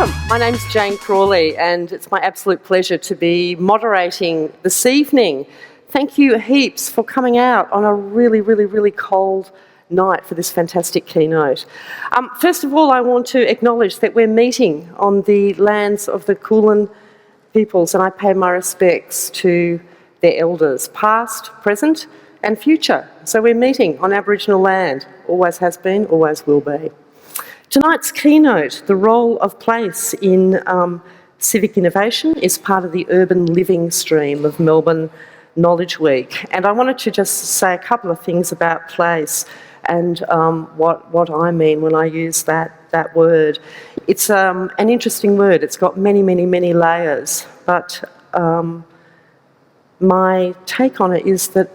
Welcome. My name's Jane Crawley, and it's my absolute pleasure to be moderating this evening. Thank you heaps for coming out on a really cold night for this fantastic keynote. First of all, I want to acknowledge that we're meeting on the lands of the Kulin peoples, and I pay my respects to their elders, past, present, and future. So we're meeting on Aboriginal land, always has been, always will be. Tonight's keynote, the role of place in civic innovation, is part of the urban living stream of Melbourne Knowledge Week. And I wanted to just say a couple of things about place and what I mean when I use that word. It's an interesting word. It's got many layers, but my take on it is that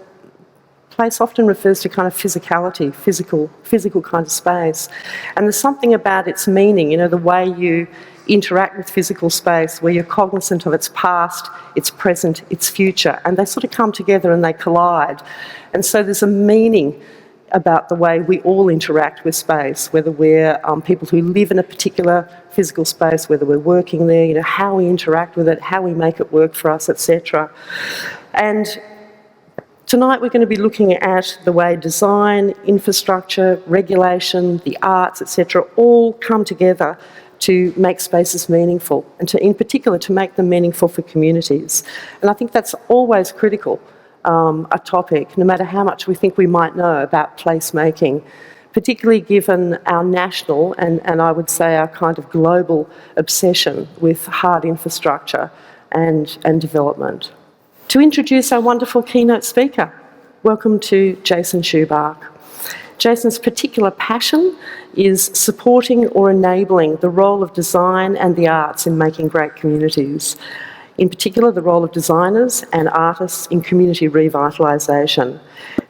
place often refers to kind of physicality, physical kind of space. And there's something about its meaning, you know, the way you interact with physical space, where you're cognizant of its past, its present, its future, and they sort of come together and they collide. And so there's a meaning about the way we all interact with space, whether we're people who live in a particular physical space, whether we're working there, you know, how we interact with it, how we make it work for us, etc. And tonight we're going to be looking at the way design, infrastructure, regulation, the arts, etc. all come together to make spaces meaningful, and in particular to make them meaningful for communities. And I think that's always critical, a topic, no matter how much we think we might know about placemaking, particularly given our national and I would say our kind of global obsession with hard infrastructure and development. To introduce our wonderful keynote speaker, welcome to Jason Schupbach. Jason's particular passion is supporting or enabling the role of design and the arts in making great communities. In particular, the role of designers and artists in community revitalisation.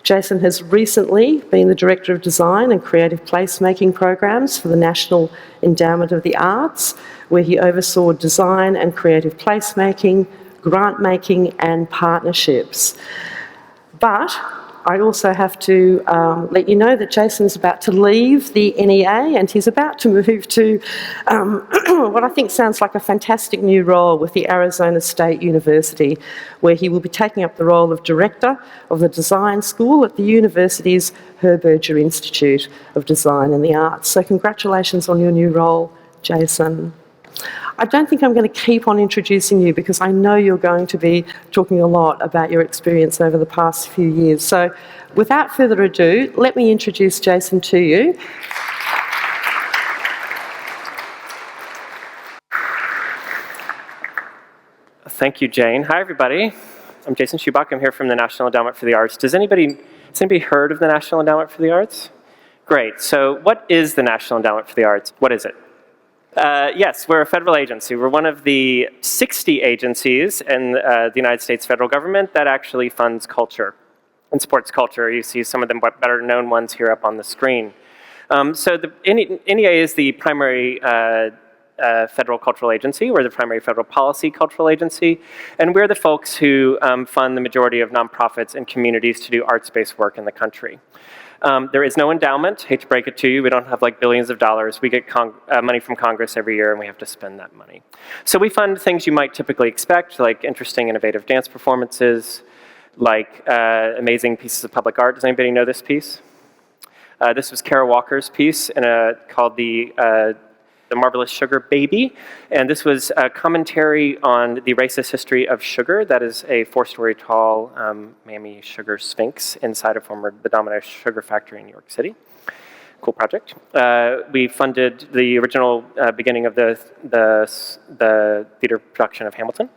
Jason has recently been the Director of Design and Creative Placemaking Programs for the National Endowment of the Arts, where he oversaw design and creative placemaking, grant making and partnerships. But I also have to let you know that Jason's about to leave the NEA and he's about to move to what I think sounds like a fantastic new role with the Arizona State University, where he will be taking up the role of Director of the Design School at the university's Herberger Institute of Design and the Arts. So congratulations on your new role, Jason. I don't think I'm going to keep on introducing you because I know you're going to be talking a lot about your experience over the past few years. So without further ado, let me introduce Jason to you. Thank you, Jane. Hi, everybody. I'm Jason Schupbach. I'm here from the National Endowment for the Arts. Has anybody heard of the National Endowment for the Arts? Great. So what is the National Endowment for the Arts? What is it? Yes, we're a federal agency. We're one of the 60 agencies in the United States federal government that actually funds culture and supports culture. You see some of the better known ones here up on the screen. So the NEA is the primary federal cultural agency. We're the primary federal policy cultural agency. And we're the folks who fund the majority of nonprofits and communities to do arts-based work in the country. There is no endowment. Hate to break it to you. We don't have like billions of dollars. We get money from Congress every year and we have to spend that money. So we fund things you might typically expect, like interesting, innovative dance performances, like amazing pieces of public art. Does anybody know this piece? This was Kara Walker's piece called The Marvelous Sugar Baby. And this was a commentary on the racist history of sugar. That is a 4-story tall Mammy Sugar Sphinx inside the Domino Sugar Factory in New York City. Cool project. We funded the original beginning of the theater production of Hamilton.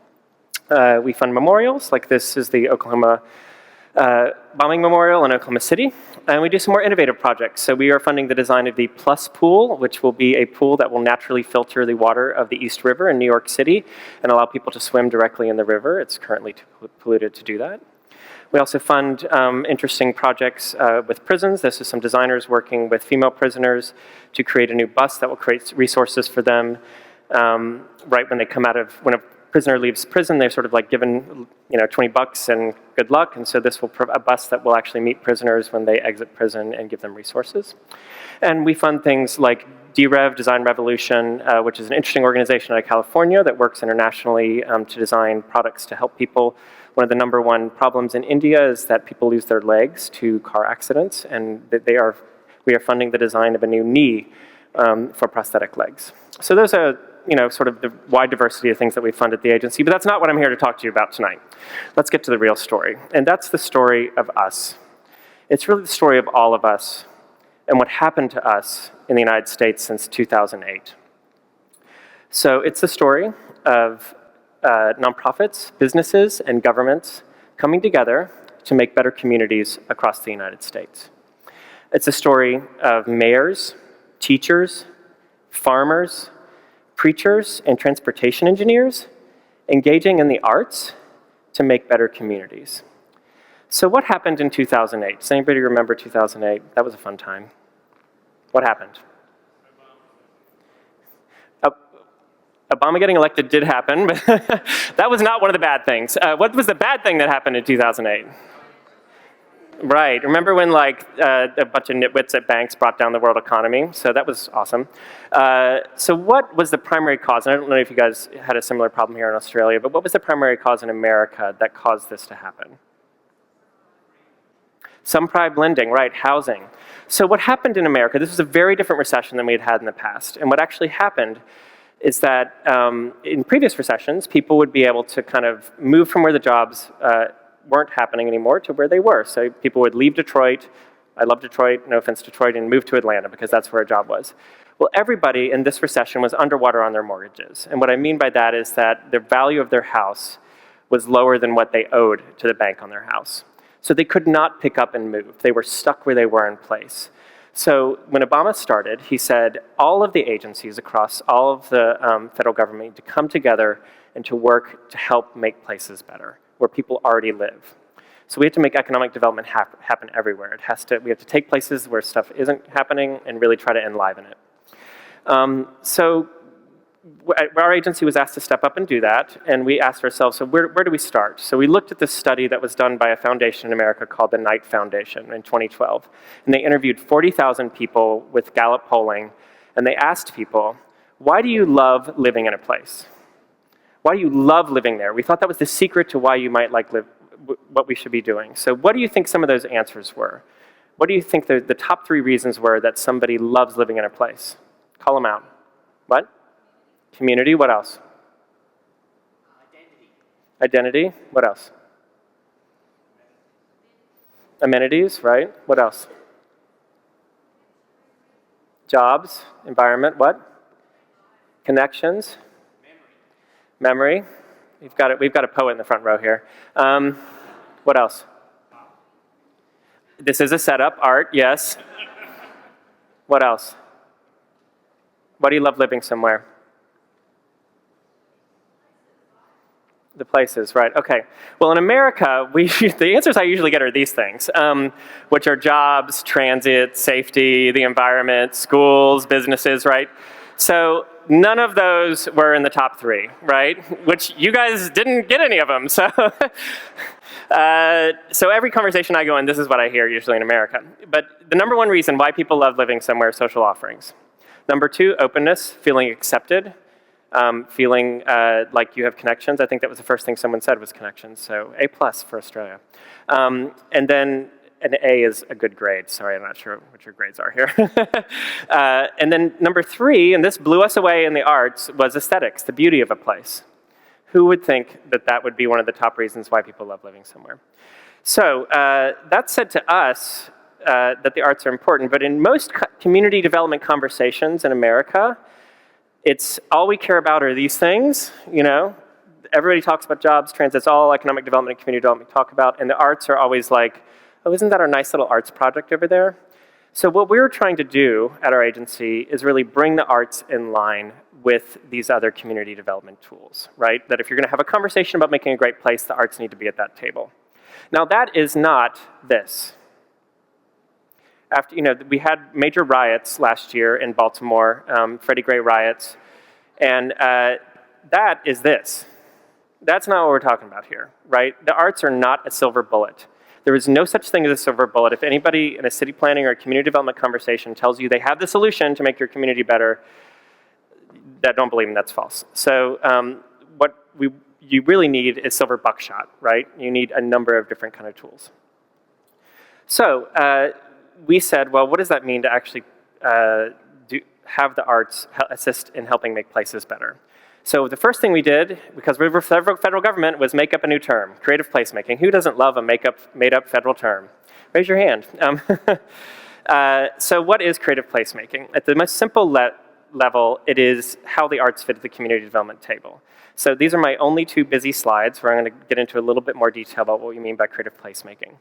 We fund memorials, like this is the Oklahoma bombing memorial in Oklahoma City. And we do some more innovative projects. So we are funding the design of the Plus Pool, which will be a pool that will naturally filter the water of the East River in New York City and allow people to swim directly in the river. It's currently too polluted to do that. We also fund interesting projects with prisons. This is some designers working with female prisoners to create a new bus that will create resources for them right when they come out of, when a prisoner leaves prison, they're sort of like given, $20 and good luck, and so this will a bus that will actually meet prisoners when they exit prison and give them resources. And we fund things like DREV, Design Revolution, which is an interesting organization out of California that works internationally to design products to help people. One of the number one problems in India is that people lose their legs to car accidents, and we are funding the design of a new knee for prosthetic legs. So those are, sort of the wide diversity of things that we fund at the agency, but that's not what I'm here to talk to you about tonight. Let's get to the real story, and that's the story of us. It's really the story of all of us and what happened to us in the United States since 2008. So it's the story of nonprofits, businesses, and governments coming together to make better communities across the United States. It's a story of mayors, teachers, farmers, preachers, and transportation engineers engaging in the arts to make better communities. So what happened in 2008? Does anybody remember 2008? That was a fun time. What happened? Obama getting elected did happen, but that was not one of the bad things. What was the bad thing that happened in 2008? Right, remember when a bunch of nitwits at banks brought down the world economy? So that was awesome. So what was the primary cause? And I don't know if you guys had a similar problem here in Australia, but what was the primary cause in America that caused this to happen? Subprime lending, right, housing. So what happened in America, this was a very different recession than we had had in the past. And what actually happened is that in previous recessions, people would be able to kind of move from where the jobs weren't happening anymore to where they were. So people would leave Detroit, I love Detroit, no offense Detroit, and move to Atlanta because that's where a job was. Well, everybody in this recession was underwater on their mortgages. And what I mean by that is that the value of their house was lower than what they owed to the bank on their house. So they could not pick up and move. They were stuck where they were in place. So when Obama started, he said all of the agencies across all of the federal government to come together and to work to help make places better, where people already live. So we have to make economic development happen everywhere. We have to take places where stuff isn't happening and really try to enliven it. So our agency was asked to step up and do that, and we asked ourselves, so where do we start? So we looked at this study that was done by a foundation in America called the Knight Foundation in 2012, and they interviewed 40,000 people with Gallup polling, and they asked people, why do you love living in a place? Why do you love living there? We thought that was the secret to why you might what we should be doing. So what do you think some of those answers were? What do you think the top 3 reasons were that somebody loves living in a place? Call them out. What? Community, what else? Identity, what else? Amenities, right? What else? Jobs, environment, what? Connections? Memory. We've got a poet in the front row here. What else? This is a setup, art, yes. What else? Why do you love living somewhere? The places, right, okay. Well, in America, the answers I usually get are these things, which are jobs, transit, safety, the environment, schools, businesses, right? So none of those were in the top 3, right? Which you guys didn't get any of them, so. So every conversation I go in, this is what I hear usually in America. But the number 1 reason why people love living somewhere is social offerings. Number 2, openness, feeling accepted. Feeling like you have connections. I think that was the first thing someone said was connections, so A+ for Australia. And then an A is a good grade. Sorry, I'm not sure what your grades are here. And then number 3, and this blew us away in the arts, was aesthetics, the beauty of a place. Who would think that that would be one of the top reasons why people love living somewhere? So that said to us that the arts are important, but in most community development conversations in America, it's all we care about are these things, Everybody talks about jobs, transit, all economic development and community development we talk about, and the arts are always like, oh, isn't that our nice little arts project over there? So what we're trying to do at our agency is really bring the arts in line with these other community development tools, right? That if you're gonna have a conversation about making a great place, the arts need to be at that table. Now that is not this. After, we had major riots last year in Baltimore, Freddie Gray riots, and that is this. That's not what we're talking about here, right? The arts are not a silver bullet. There is no such thing as a silver bullet. If anybody in a city planning or a community development conversation tells you they have the solution to make your community better, don't believe them, that's false. So you really need is silver buckshot, right? You need a number of different kind of tools. So we said, well, what does that mean to actually have the arts assist in helping make places better? So the first thing we did, because we were federal government, was make up a new term, creative placemaking. Who doesn't love a made-up federal term? Raise your hand. So what is creative placemaking? At the most simple level, it is how the arts fit at the community development table. So these are my only two busy slides where I'm going to get into a little bit more detail about what we mean by creative placemaking.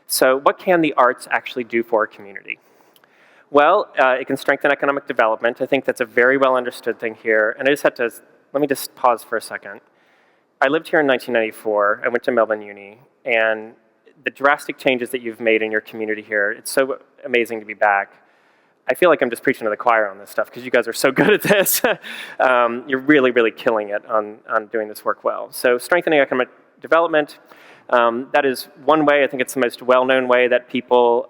So what can the arts actually do for a community? Well, it can strengthen economic development. I think that's a very well understood thing here. And I just had to, let me just pause for a second. I lived here in 1994. I went to Melbourne Uni. And the drastic changes that you've made in your community here, it's so amazing to be back. I feel like I'm just preaching to the choir on this stuff because you guys are so good at this. You're really, really killing it on doing this work well. So strengthening economic development, that is one way. I think it's the most well-known way that people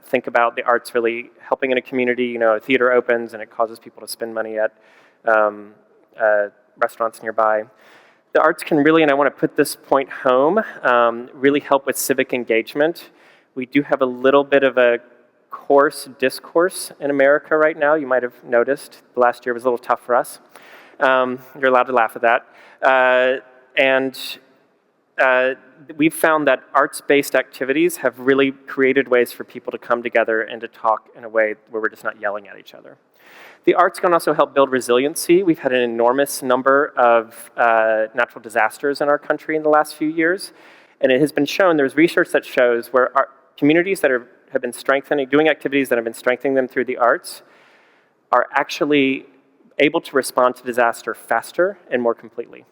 think about the arts really helping in a community. You know, a theater opens and it causes people to spend money at restaurants nearby. The arts can really, and I want to put this point home, really help with civic engagement. We do have a little bit of a coarse discourse in America right now. You might have noticed the last year was a little tough for us. You're allowed to laugh at that. We've found that arts-based activities have really created ways for people to come together and to talk in a way where we're just not yelling at each other. The arts can also help build resiliency. We've had an enormous number of natural disasters in our country in the last few years. And it has been shown, there's research that shows where communities that have been strengthening, doing activities that have been strengthening them through the arts are actually able to respond to disaster faster and more completely.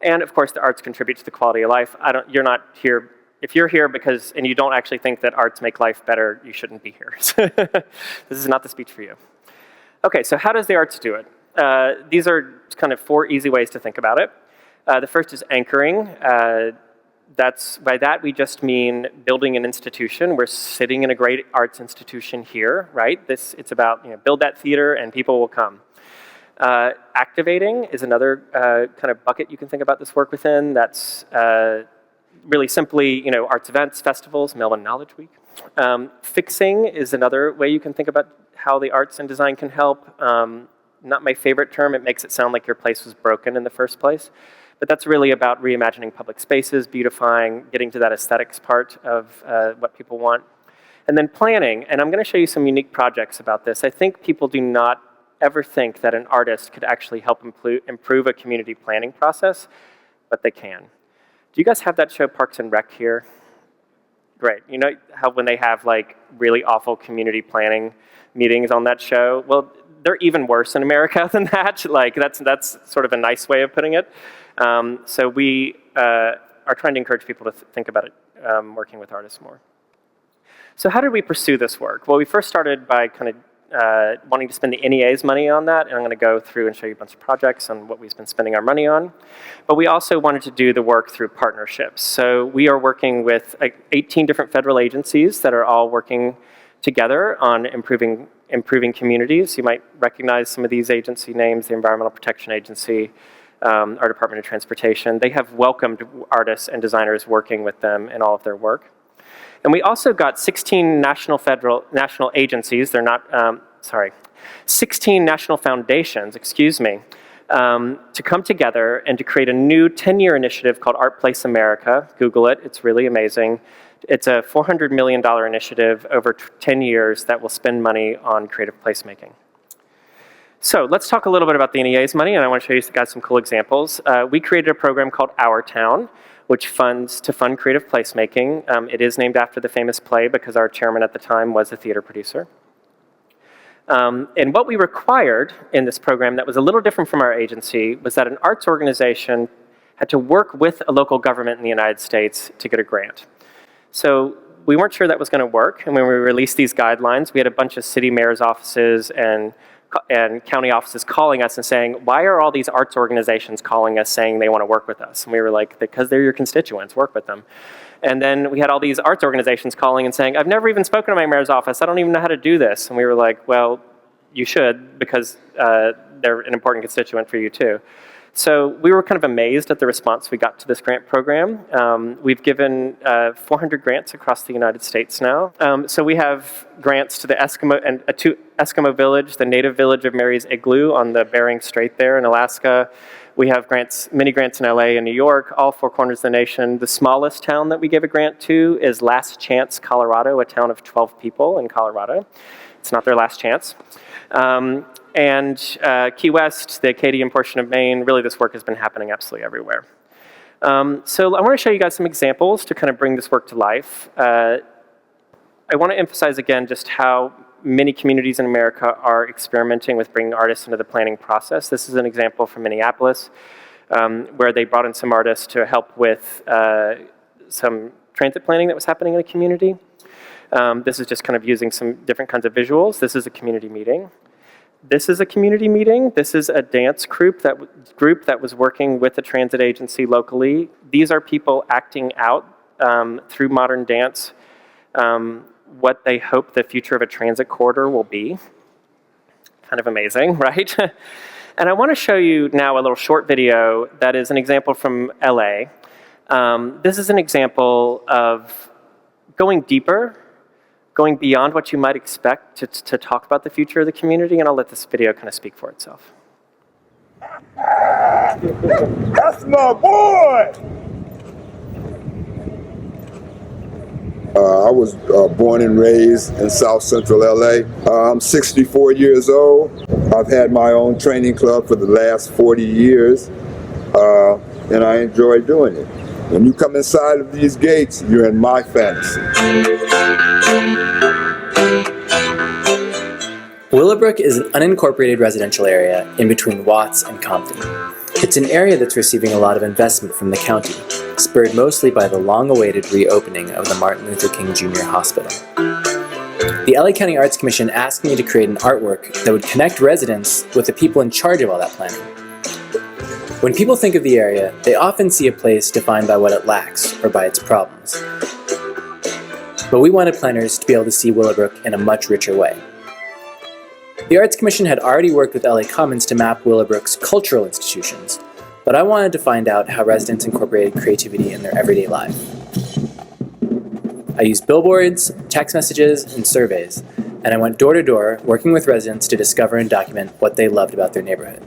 And of course, the arts contribute to the quality of life. You're not here, if you're here and you don't actually think that arts make life better, you shouldn't be here. This is not the speech for you. Okay, so how does the arts do it? These are kind of 4 easy ways to think about it. The first is anchoring. By that we just mean building an institution. We're sitting in a great arts institution here, right? It's about, build that theater and people will come. Activating is another kind of bucket you can think about this work within. That's really simply, arts events, festivals, Melbourne Knowledge Week. Fixing is another way you can think about how the arts and design can help. Not my favorite term. It makes it sound like your place was broken in the first place. But that's really about reimagining public spaces, beautifying, getting to that aesthetics part of what people want. And then planning, and I'm going to show you some unique projects about this. I think people do not ever think that an artist could actually help improve a community planning process, but they can. Do you guys have that show Parks and Rec here? Great. You know how when they have like really awful community planning meetings on that show? Well, they're even worse in America than that. Like that's sort of a nice way of putting it. So we are trying to encourage people to think about it, working with artists more. So how did we pursue this work? Well, we first started by kind of wanting to spend the NEA's money on that, and I'm going to go through and show you a bunch of projects on what we've been spending our money on. But we also wanted to do the work through partnerships. So we are working with 18 different federal agencies that are all working together on improving communities. You might recognize some of these agency names, the Environmental Protection Agency, our Department of Transportation. They have welcomed artists and designers working with them in all of their work. And we also got 16 national agencies, 16 national foundations, to come together and to create a new 10-year initiative called Art Place America. Google it, it's really amazing. It's a $400 million initiative over 10 years that will spend money on creative placemaking. So let's talk a little bit about the NEA's money, and I want to show you guys some cool examples. We created a program called Our Town, which funds to fund creative placemaking. It is named after the famous play because our chairman at the time was a theater producer. And what we required in this program that was a little different from our agency was that an arts organization had to work with a local government in the United States to get a grant. So we weren't sure that was going to work, and when we released these guidelines, we had a bunch of city mayor's offices and and county offices calling us and saying, why are all these arts organizations calling us saying they want to work with us? And we were like, because they're your constituents, work with them. And then we had all these arts organizations calling and saying, I've never even spoken to my mayor's office. I don't even know how to do this. And we were like, well, you should, because they're an important constituent for you too. So we were kind of amazed at the response we got to this grant program. We've given 400 grants across the United States now. So we have grants to the Eskimo village, the native village of Mary's Igloo on the Bering Strait there in Alaska. We have grants, many grants in LA and New York, all four corners of the nation. The smallest town that we gave a grant to is Last Chance, Colorado, a town of 12 people in Colorado. It's not their last chance. And Key West, the Acadian portion of Maine, really this work has been happening absolutely everywhere. So I want to show you guys some examples to kind of bring this work to life. I want to emphasize again just how many communities in America are experimenting with bringing artists into the planning process. This is an example from Minneapolis, where they brought in some artists to help with some transit planning that was happening in a community. This is just kind of using some different kinds of visuals. This is a community meeting. This is a community meeting. This is a dance group that was working with a transit agency locally. These are people acting out through modern dance what they hope the future of a transit corridor will be. Kind of amazing, right? And I want to show you now a little short video that is an example from LA. This is an example of going deeper, going beyond what you might expect to talk about the future of the community, and I'll let this video kind of speak for itself. That's my boy! I was born and raised in South Central LA. I'm 64 years old. I've had my own training club for the last 40 years, and I enjoy doing it. When you come inside of these gates, you're in my fantasy. Willowbrook is an unincorporated residential area in between Watts and Compton. It's an area that's receiving a lot of investment from the county, spurred mostly by the long-awaited reopening of the Martin Luther King Jr. Hospital. The LA County Arts Commission asked me to create an artwork that would connect residents with the people in charge of all that planning. When people think of the area, they often see a place defined by what it lacks or by its problems. But we wanted planners to be able to see Willowbrook in a much richer way. The Arts Commission had already worked with LA Commons to map Willowbrook's cultural institutions, but I wanted to find out how residents incorporated creativity in their everyday life. I used billboards, text messages, and surveys, and I went door to door, working with residents to discover and document what they loved about their neighborhood.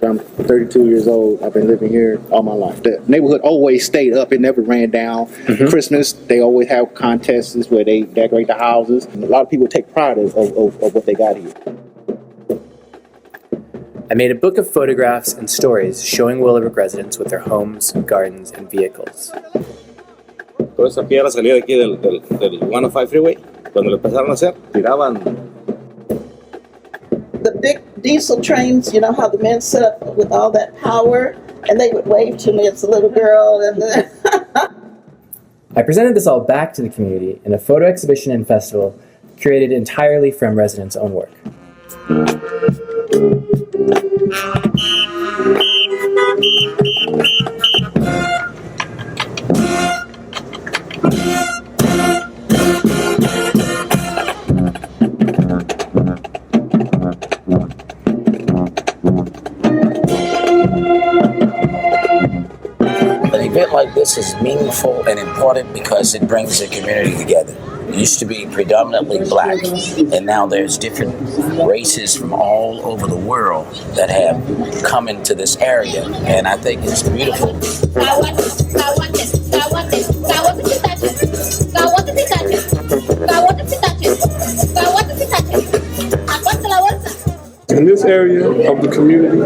I'm 32 years old. I've been living here all my life. The neighborhood always stayed up. It never ran down. Mm-hmm. Christmas, they always have contests where they decorate the houses. And a lot of people take pride of what they got here. I made a book of photographs and stories showing Willowbrook residents with their homes, gardens, and vehicles. Toda esa piedra salía de aquí del 105 freeway. Cuando lo empezaron a hacer, tiraban. The big diesel trains, you know how the men sit up with all that power, and they would wave to me as a little girl. And I presented this all back to the community in a photo exhibition and festival curated entirely from residents' own work. An event like this is meaningful and important because it brings the community together. It used to be predominantly black, and now there's different races from all over the world that have come into this area, and I think it's beautiful. In this area of the community,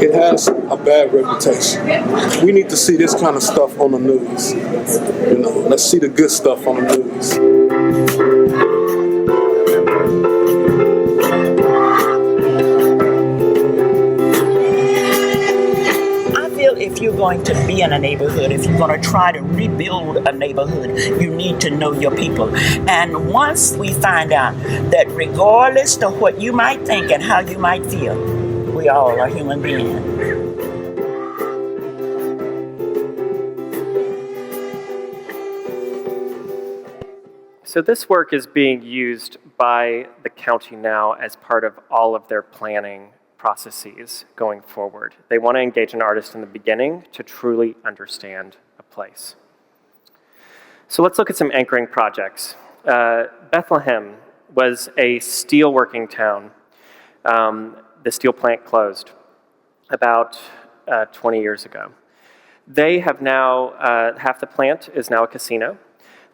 it has a bad reputation. We need to see this kind of stuff on the news. You know, let's see the good stuff on the news. I feel if you you're going to be in a neighborhood, if you're going to try to rebuild a neighborhood, you need to know your people. And once we find out that regardless of what you might think and how you might feel, we all are human beings. So this work is being used by the county now as part of all of their planning processes going forward. They want to engage an artist in the beginning to truly understand a place. So let's look at some anchoring projects. Bethlehem was a steelworking town. The steel plant closed about 20 years ago. They have now, half the plant is now a casino.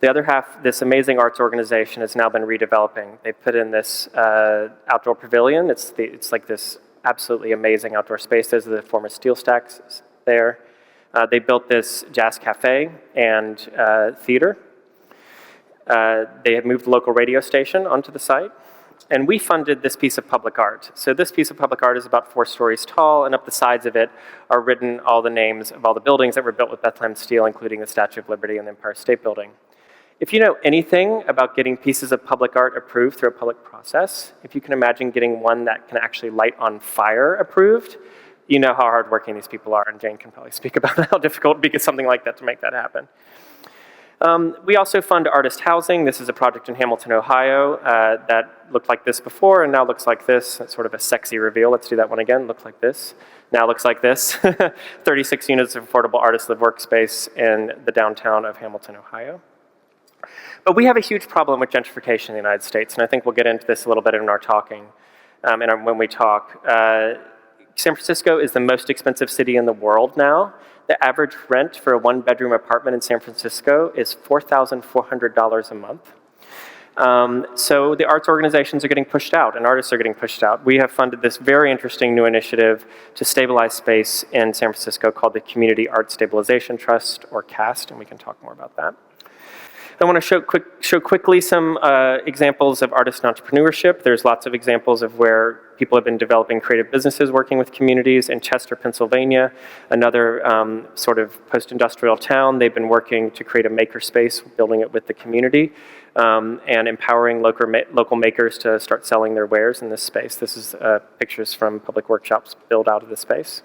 The other half, this amazing arts organization has now been redeveloping. They put in this outdoor pavilion. It's like this absolutely amazing outdoor space. Those are the former steel stacks there. They built this jazz cafe and theater. They have moved the local radio station onto the site. And we funded this piece of public art. So this piece of public art is about 4 stories tall, and up the sides of it are written all the names of all the buildings that were built with Bethlehem steel, including the Statue of Liberty and the Empire State Building. If you know anything about getting pieces of public art approved through a public process, if you can imagine getting one that can actually light on fire approved, you know how hardworking these people are, and Jane can probably speak about how difficult it would be something like that to make that happen. We also fund artist housing. This is a project in Hamilton, Ohio that looked like this before and now looks like this. It's sort of a sexy reveal. Let's do that one again. Looked like this. Now looks like this. 36 units of affordable artist live workspace in the downtown of Hamilton, Ohio. But we have a huge problem with gentrification in the United States, and I think we'll get into this a little bit in our talking, when we talk. San Francisco is the most expensive city in the world now. The average rent for a 1-bedroom apartment in San Francisco is $4,400 a month. So the arts organizations are getting pushed out, and artists are getting pushed out. We have funded this very interesting new initiative to stabilize space in San Francisco called the Community Art Stabilization Trust, or CAST, and we can talk more about that. I want to show quickly some examples of artist entrepreneurship. There's lots of examples of where people have been developing creative businesses working with communities. In Chester, Pennsylvania, another sort of post-industrial town, they've been working to create a makerspace, building it with the community, and empowering local makers to start selling their wares in this space. This is pictures from public workshops built out of the space.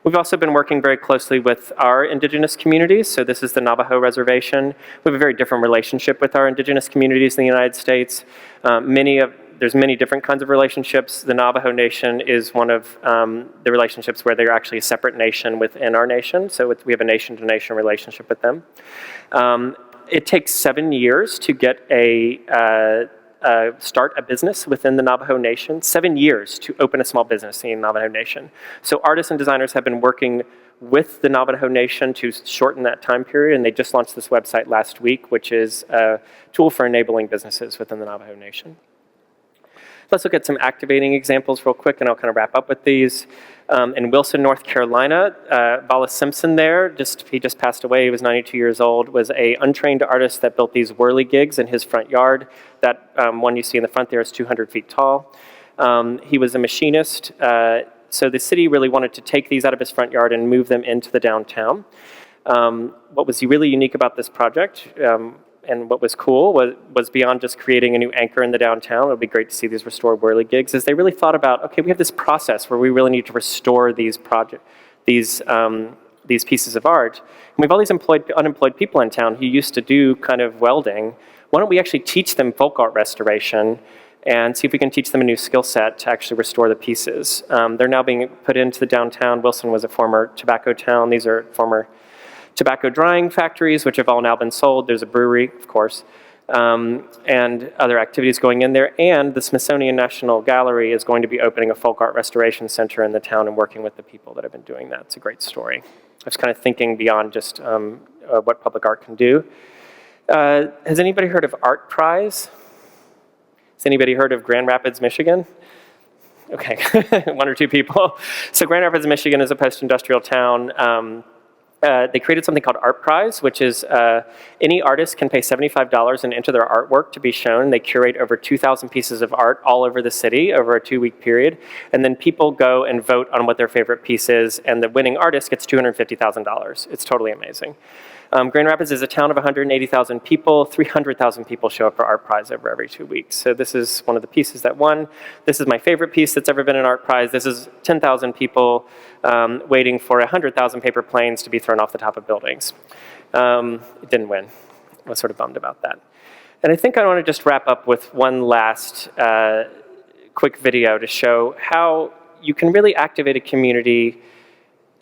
We've also been working very closely with our indigenous communities. So this is the Navajo Reservation. We have a very different relationship with our indigenous communities in the United States. There's many different kinds of relationships. The Navajo Nation is one of the relationships where they're actually a separate nation within our nation. So we have a nation-to-nation relationship with them. It takes 7 years to get start a business within the Navajo Nation, 7 years to open a small business in the Navajo Nation. So artists and designers have been working with the Navajo Nation to shorten that time period, and they just launched this website last week, which is a tool for enabling businesses within the Navajo Nation. Let's look at some activating examples real quick, and I'll kind of wrap up with these. In Wilson, North Carolina, Wallace Simpson there, he just passed away, he was 92 years old, was an untrained artist that built these whirligigs in his front yard. That one you see in the front there is 200 feet tall. He was a machinist, so the city really wanted to take these out of his front yard and move them into the downtown. What was really unique about this project, and what was cool was beyond just creating a new anchor in the downtown, it would be great to see these restored whirligigs, is they really thought about, okay, we have this process where we really need to restore these pieces of art. And we have all these unemployed people in town who used to do kind of welding. Why don't we actually teach them folk art restoration and see if we can teach them a new skill set to actually restore the pieces. They're now being put into the downtown. Wilson was a former tobacco town. These are former tobacco drying factories, which have all now been sold. There's a brewery, of course, and other activities going in there. And the Smithsonian National Gallery is going to be opening a folk art restoration center in the town and working with the people that have been doing that. It's a great story. I was kind of thinking beyond just what public art can do. Has anybody heard of Art Prize? Has anybody heard of Grand Rapids, Michigan? Okay, 1 or 2 people. So Grand Rapids, Michigan is a post-industrial town. they created something called Art Prize, which is any artist can pay $75 and enter their artwork to be shown. They curate over 2,000 pieces of art all over the city over a 2-week period. And then people go and vote on what their favorite piece is, and the winning artist gets $250,000. It's totally amazing. Grand Rapids is a town of 180,000 people. 300,000 people show up for Art Prize every 2 weeks. So this is one of the pieces that won. This is my favorite piece that's ever been an Art Prize. This is 10,000 people waiting for 100,000 paper planes to be thrown off the top of buildings. It didn't win. I was sort of bummed about that. And I think I want to just wrap up with one last quick video to show how you can really activate a community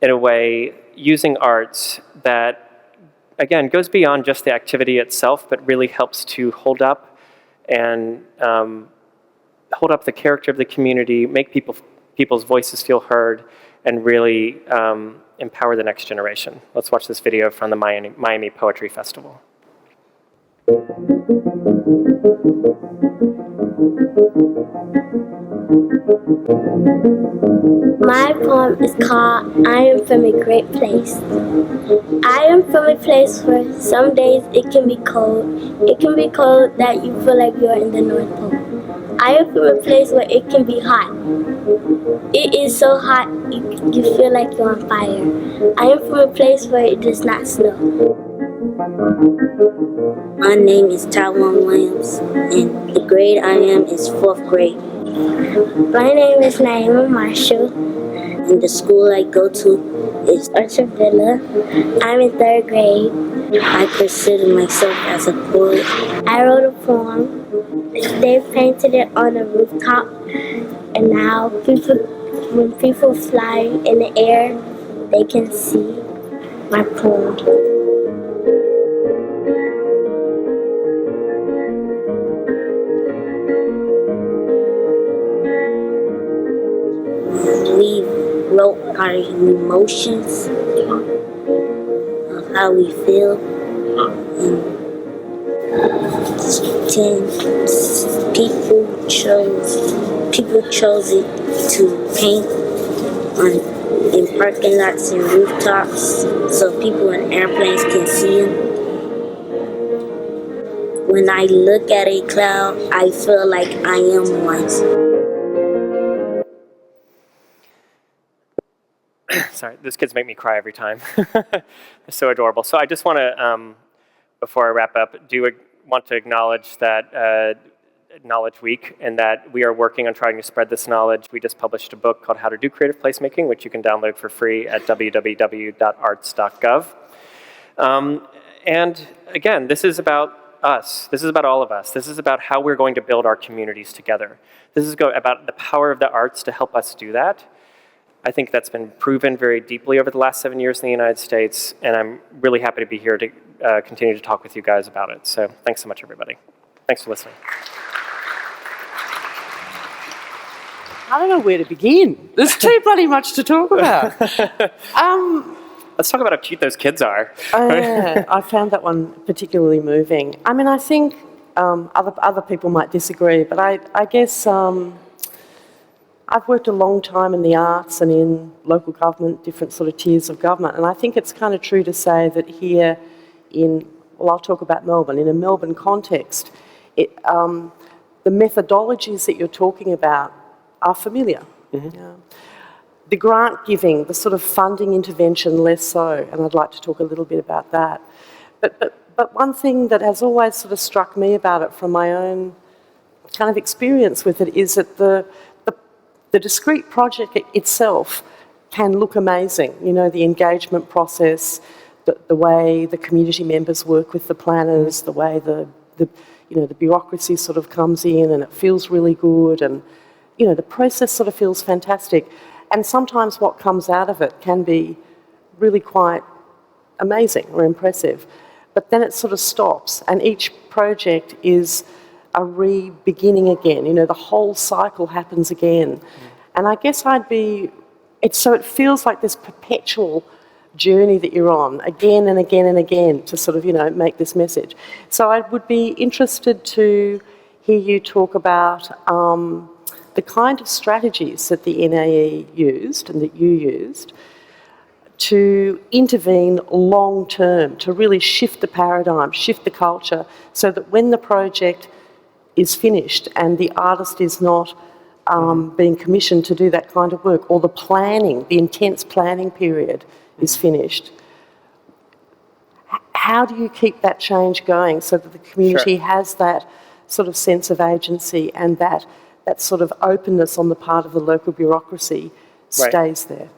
in a way using arts that, again, goes beyond just the activity itself, but really helps to hold up and hold up the character of the community, make people's voices feel heard, and really empower the next generation. Let's watch this video from the Miami Poetry Festival. My poem is called I Am From a Great Place. I am from a place where some days it can be cold. It can be cold that you feel like you're in the North Pole. I am from a place where it can be hot. It is so hot you feel like you're on fire. I am from a place where it does not snow. My name is Taiwan Williams, and the grade I am is 4th grade. My name is Naimah Marshall, and the school I go to is Orchard Villa. I'm in 3rd grade. I consider myself as a poet. I wrote a poem. They painted it on a rooftop, and now when people fly in the air, they can see my poem. We wrote our emotions of how we feel, and 10 people chose it to paint in parking lots and rooftops so people in airplanes can see them. When I look at a cloud, I feel like I am one. Sorry, those kids make me cry every time. They're so adorable. So I just want to, before I wrap up, want to acknowledge that Knowledge Week, and that we are working on trying to spread this knowledge. We just published a book called How to Do Creative Placemaking, which you can download for free at www.arts.gov. And again, this is about us. This is about all of us. This is about how we're going to build our communities together. This is about the power of the arts to help us do that. I think that's been proven very deeply over the last 7 years in the United States, and I'm really happy to be here to continue to talk with you guys about it. So thanks so much, everybody. Thanks for listening. I don't know where to begin. There's too bloody much to talk about. Let's talk about how cute those kids are. Yeah, I found that one particularly moving. I mean, I think other people might disagree, but I guess I've worked a long time in the arts and in local government, different sort of tiers of government, and I think it's kind of true to say that here I'll talk about Melbourne, in a Melbourne context, the methodologies that you're talking about are familiar. Mm-hmm. Yeah. The grant giving, the sort of funding intervention, less so, and I'd like to talk a little bit about that. But one thing that has always sort of struck me about it from my own kind of experience with it is that the discrete project itself can look amazing. You know, the engagement process, the way the community members work with the planners, the way the bureaucracy sort of comes in and it feels really good, and the process sort of feels fantastic. And sometimes what comes out of it can be really quite amazing or impressive. But then it sort of stops, and each project is a re-beginning again. The whole cycle happens again. Mm. And I guess so it feels like this perpetual journey that you're on, again and again and again, to sort of, make this message. So I would be interested to hear you talk about the kind of strategies that the NAE used and that you used to intervene long term, to really shift the paradigm, shift the culture, so that when the project is finished and the artist is not being commissioned to do that kind of work, or the planning, the intense planning period is finished, how do you keep that change going so that the community has that sort of sense of agency and that sort of openness on the part of the local bureaucracy stays there?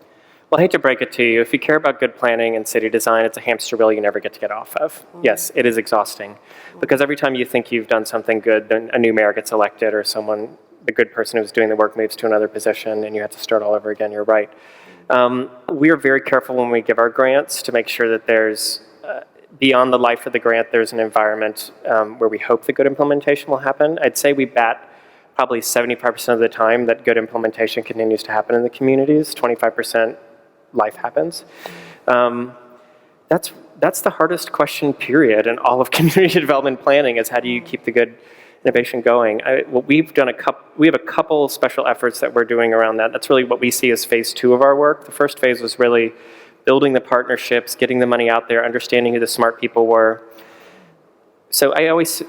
Well, I hate to break it to you. If you care about good planning and city design, it's a hamster wheel you never get to get off of. Yes, it is exhausting. Because every time you think you've done something good, then a new mayor gets elected, or someone, the good person who's doing the work, moves to another position, and you have to start all over again. You're right. We are very careful when we give our grants to make sure that there's, beyond the life of the grant, there's an environment where we hope the good implementation will happen. I'd say we bat probably 75% of the time that good implementation continues to happen in the communities. 25% life happens. That's the hardest question, period, in all of community development planning, is how do you keep the good innovation going? We have a couple special efforts that we're doing around that. That's really what we see as phase 2 of our work. The first phase was really building the partnerships, getting the money out there, understanding who the smart people were. So I always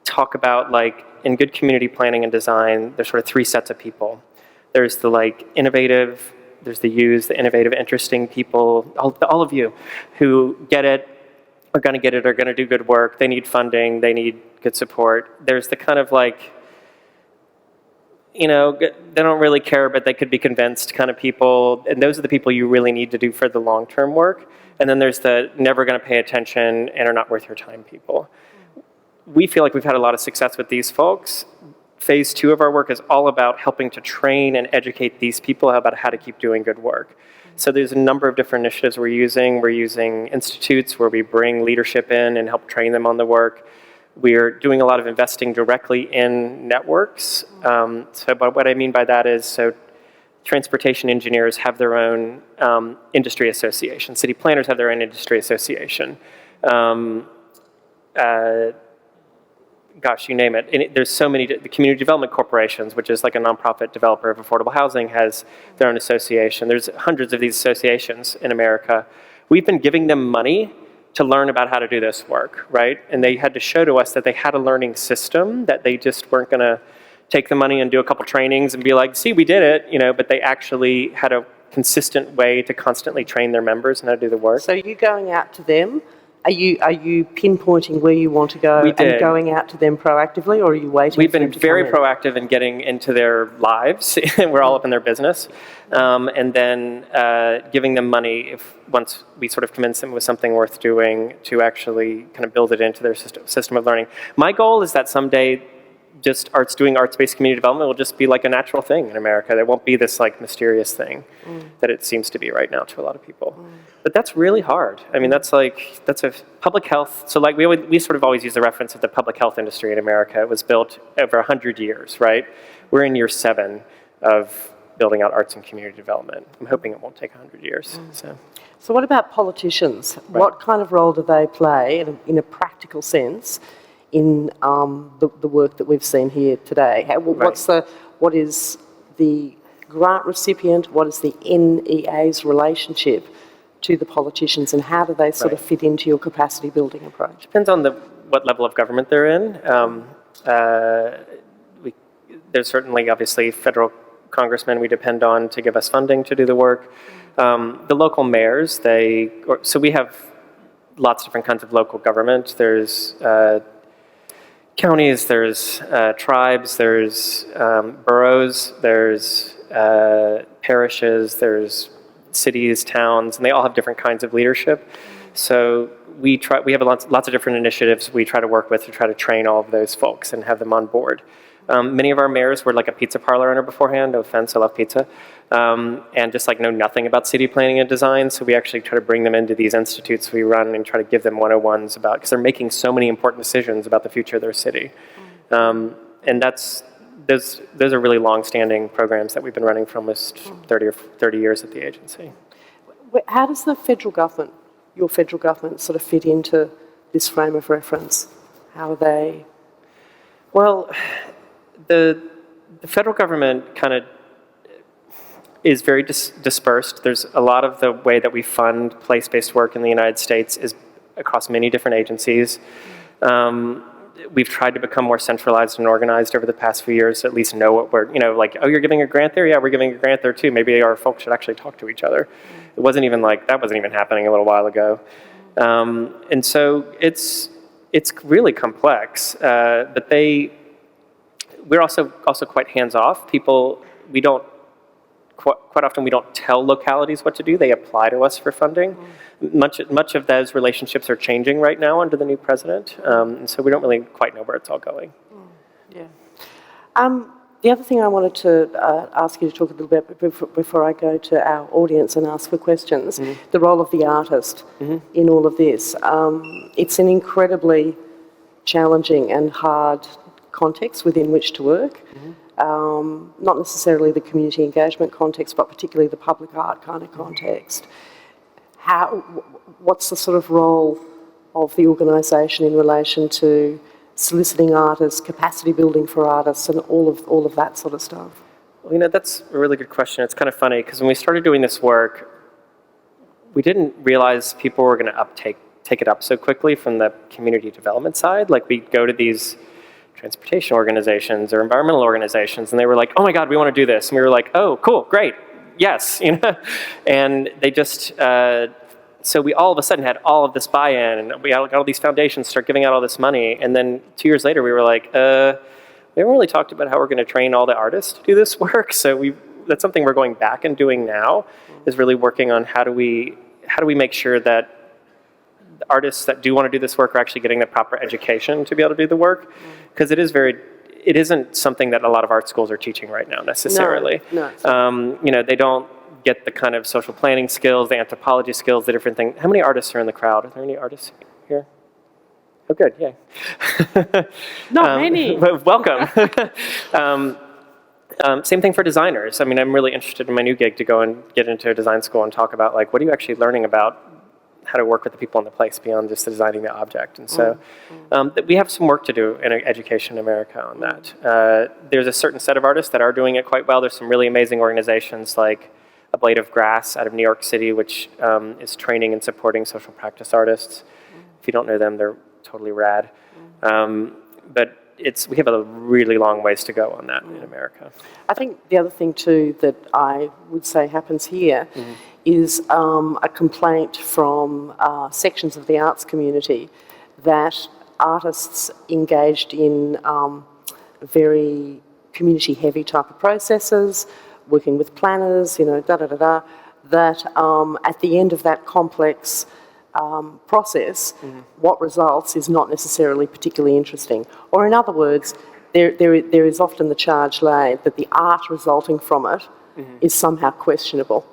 talk about, like, in good community planning and design, there's sort of 3 sets of people. There's the, like, innovative, there's the yous, the innovative, interesting people, all of you who get it, are going to get it, are going to do good work, they need funding, they need good support. There's the kind of, like, you know, they don't really care, but they could be convinced kind of people, and those are the people you really need to do for the long-term work. And then there's the never going to pay attention and are not worth your time people. We feel like we've had a lot of success with these folks. Phase 2 of our work is all about helping to train and educate these people about how to keep doing good work. So there's a number of different initiatives we're using. We're using institutes where we bring leadership in and help train them on the work. We're doing a lot of investing directly in networks. But what I mean by that is, so transportation engineers have their own industry association. City planners have their own industry association. Gosh, you name it. And there's so many, the community development corporations, which is like a nonprofit developer of affordable housing, has their own association. There's hundreds of these associations in America. We've been giving them money to learn about how to do this work, right? And they had to show to us that they had a learning system, that they just weren't going to take the money and do a couple trainings and be like, see, we did it, you know, but they actually had a consistent way to constantly train their members on how to do the work. So you're going out to them. Are you pinpointing where you want to go and going out to them proactively, or are you waiting? We've been very proactive in getting into their lives. We're all up in their business, and then giving them money once we sort of convince them with something worth doing, to actually kind of build it into their system of learning. My goal is that someday, just doing arts-based community development will just be like a natural thing in America. There won't be this, like, mysterious thing that it seems to be right now to a lot of people. But that's really hard. I mean, that's a public health. So, like, we sort of always use the reference of the public health industry in America. It was built over 100 years, right? We're in year 7 of building out arts and community development. I'm hoping it won't take 100 years. So what about politicians? Right. What kind of role do they play in a practical sense in the work that we've seen here today? What is the grant recipient? What is the NEA's relationship to the politicians, and how do they sort of fit into your capacity building approach? Depends on what level of government they're in. There's certainly, obviously, federal congressmen we depend on to give us funding to do the work. The local mayors, so we have lots of different kinds of local government. There's counties, there's tribes, there's boroughs, there's parishes, there's cities, towns, and they all have different kinds of leadership. So we have lots of different initiatives we try to work with to try to train all of those folks and have them on board. Many of our mayors were like a pizza parlor owner beforehand. No offense, I love pizza. And just like know nothing about city planning and design. So we actually try to bring them into these institutes we run and try to give them 101s about, because they're making so many important decisions about the future of their city. And those are really long-standing programs that we've been running for almost 30 years at the agency. How does the federal government, your federal government, sort of fit into this frame of reference? How are they? Well, the federal government kind of, is very dispersed. There's a lot of the way that we fund place-based work in the United States is across many different agencies. We've tried to become more centralized and organized over the past few years to at least know what we're, like, oh, you're giving a grant there? Yeah, we're giving a grant there too. Maybe our folks should actually talk to each other. It wasn't even like, that wasn't even happening a little while ago. And so it's really complex, but we're also quite hands-off. People, we don't, quite often we don't tell localities what to do. They apply to us for funding. Much of those relationships are changing right now under the new president, and so we don't really quite know where it's all going. Yeah. The other thing I wanted to ask you to talk a little bit before I go to our audience and ask for questions, the role of the artist in all of this. It's an incredibly challenging and hard context within which to work. Not necessarily the community engagement context, but particularly the public art kind of context. What's the sort of role of the organisation in relation to soliciting artists, capacity building for artists, and all of that sort of stuff? Well, that's a really good question. It's kind of funny because when we started doing this work, we didn't realize people were going to take it up so quickly from the community development side. Like, we'd go to these transportation organizations or environmental organizations, and they were like, "Oh my God, we want to do this," and we were like, "Oh, cool, great, yes," and they just. So we all of a sudden had all of this buy-in, and we got all these foundations start giving out all this money, and then 2 years later we were like, we haven't really talked about how we're going to train all the artists to do this work. So that's something we're going back and doing now, is really working on how do we make sure that the artists that do want to do this work are actually getting the proper education to be able to do the work, because it isn't something that a lot of art schools are teaching right now necessarily. No. They don't get the kind of social planning skills, the anthropology skills, the different things. How many artists are in the crowd? Are there any artists here? Oh, good, yay. Not many. Welcome. Same thing for designers. I mean, I'm really interested in my new gig to go and get into a design school and talk about, like, what are you actually learning about how to work with the people in the place beyond just designing the object. And so we have some work to do in education in America on that. There's a certain set of artists that are doing it quite well. There's some really amazing organizations like A Blade of Grass out of New York City, which is training and supporting social practice artists. If you don't know them, they're totally rad. But we have a really long ways to go on that in America. I think the other thing too that I would say happens here is a complaint from sections of the arts community that artists engaged in very community-heavy type of processes, working with planners, that at the end of that complex process, what results is not necessarily particularly interesting. Or in other words, there is often the charge laid that the art resulting from it is somehow questionable.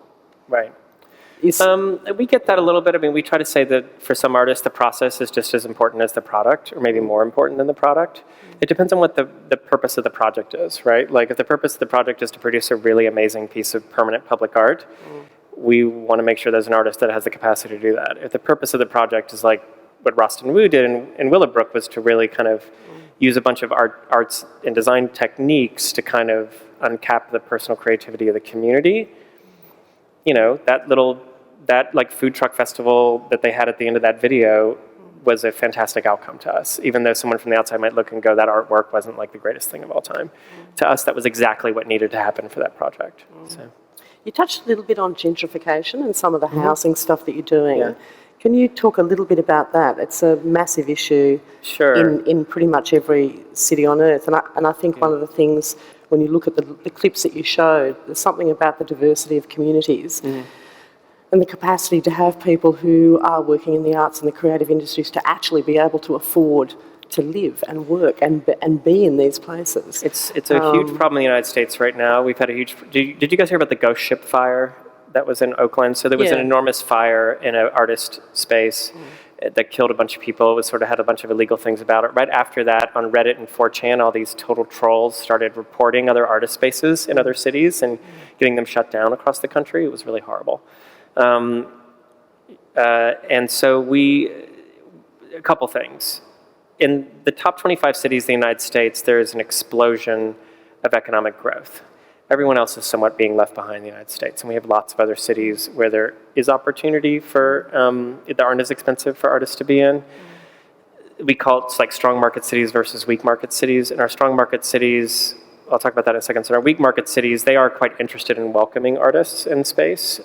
Right. We get that a little bit. I mean, we try to say that for some artists, the process is just as important as the product, or maybe more important than the product. It depends on what the purpose of the project is, right? Like, if the purpose of the project is to produce a really amazing piece of permanent public art, we want to make sure there's an artist that has the capacity to do that. If the purpose of the project is like what Roston Wu did in Willowbrook, was to really kind of use a bunch of arts and design techniques to kind of uncap the personal creativity of the community, that like food truck festival that they had at the end of that video was a fantastic outcome to us, even though someone from the outside might look and go, that artwork wasn't like the greatest thing of all time. To us, that was exactly what needed to happen for that project. So. You touched a little bit on gentrification and some of the housing stuff that you're doing. Yeah. Can you talk a little bit about that? It's a massive issue in pretty much every city on earth. And I think one of the things, when you look at the clips that you showed, there's something about the diversity of communities and the capacity to have people who are working in the arts and the creative industries to actually be able to afford to live and work and be in these places. It's a huge problem in the United States right now. We've had a huge... Did you guys hear about the ghost ship fire that was in Oakland? So there was an enormous fire in an artist space that killed a bunch of people. It sort of had a bunch of illegal things about it. Right after that, on Reddit and 4chan, all these total trolls started reporting other artist spaces in other cities and getting them shut down across the country. It was really horrible. And so a couple things. In the top 25 cities in the United States, there is an explosion of economic growth. everyone else is somewhat being left behind in the United States. And we have lots of other cities where there is opportunity for, that aren't as expensive for artists to be in. We call it like strong market cities versus weak market cities. In our strong market cities, I'll talk about that in a second. So in our weak market cities, they are quite interested in welcoming artists in space.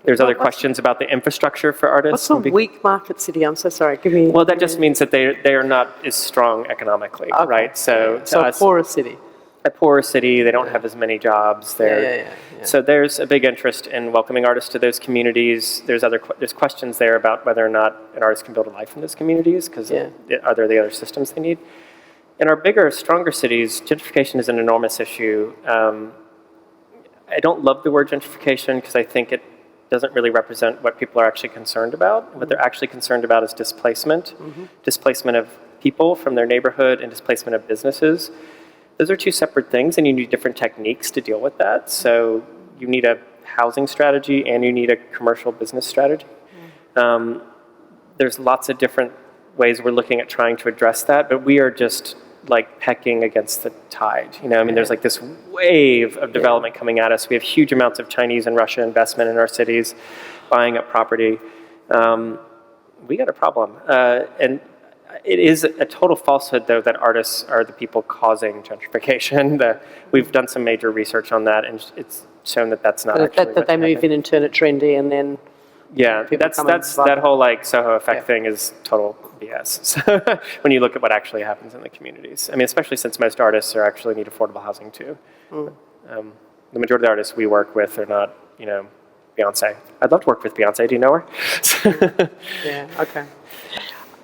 There's other questions about the infrastructure for artists. What's a weak market city? I'm so sorry. Give me. Well, that just means that they are not as strong economically, Okay. right? So a poorer city. A poorer city, they don't have as many jobs. Yeah. So there's a big interest in welcoming artists to those communities. There's questions there about whether or not an artist can build a life in those communities, because are there the other systems they need? In our bigger, stronger cities, gentrification is an enormous issue. I don't love the word gentrification because I think it doesn't really represent what people are actually concerned about. What they're actually concerned about is displacement. Displacement of people from their neighborhood and displacement of businesses. Those are two separate things, and you need different techniques to deal with that. So you need a housing strategy and you need a commercial business strategy. There's lots of different ways we're looking at trying to address that, but we are just like pecking against the tide. I mean, there's like this wave of development coming at us. We have huge amounts of Chinese and Russian investment in our cities, buying up property. We got a problem. And it is a total falsehood, though, that artists are the people causing gentrification. We've done some major research on that, and it's shown that that's not actually that they move in and turn it trendy, and then that's that whole like Soho effect thing is total BS. So when you look at what actually happens in the communities, I mean, especially since most artists are actually need affordable housing too. The majority of the artists we work with are not, Beyonce. I'd love to work with Beyonce. Do you know her? Yeah. Okay.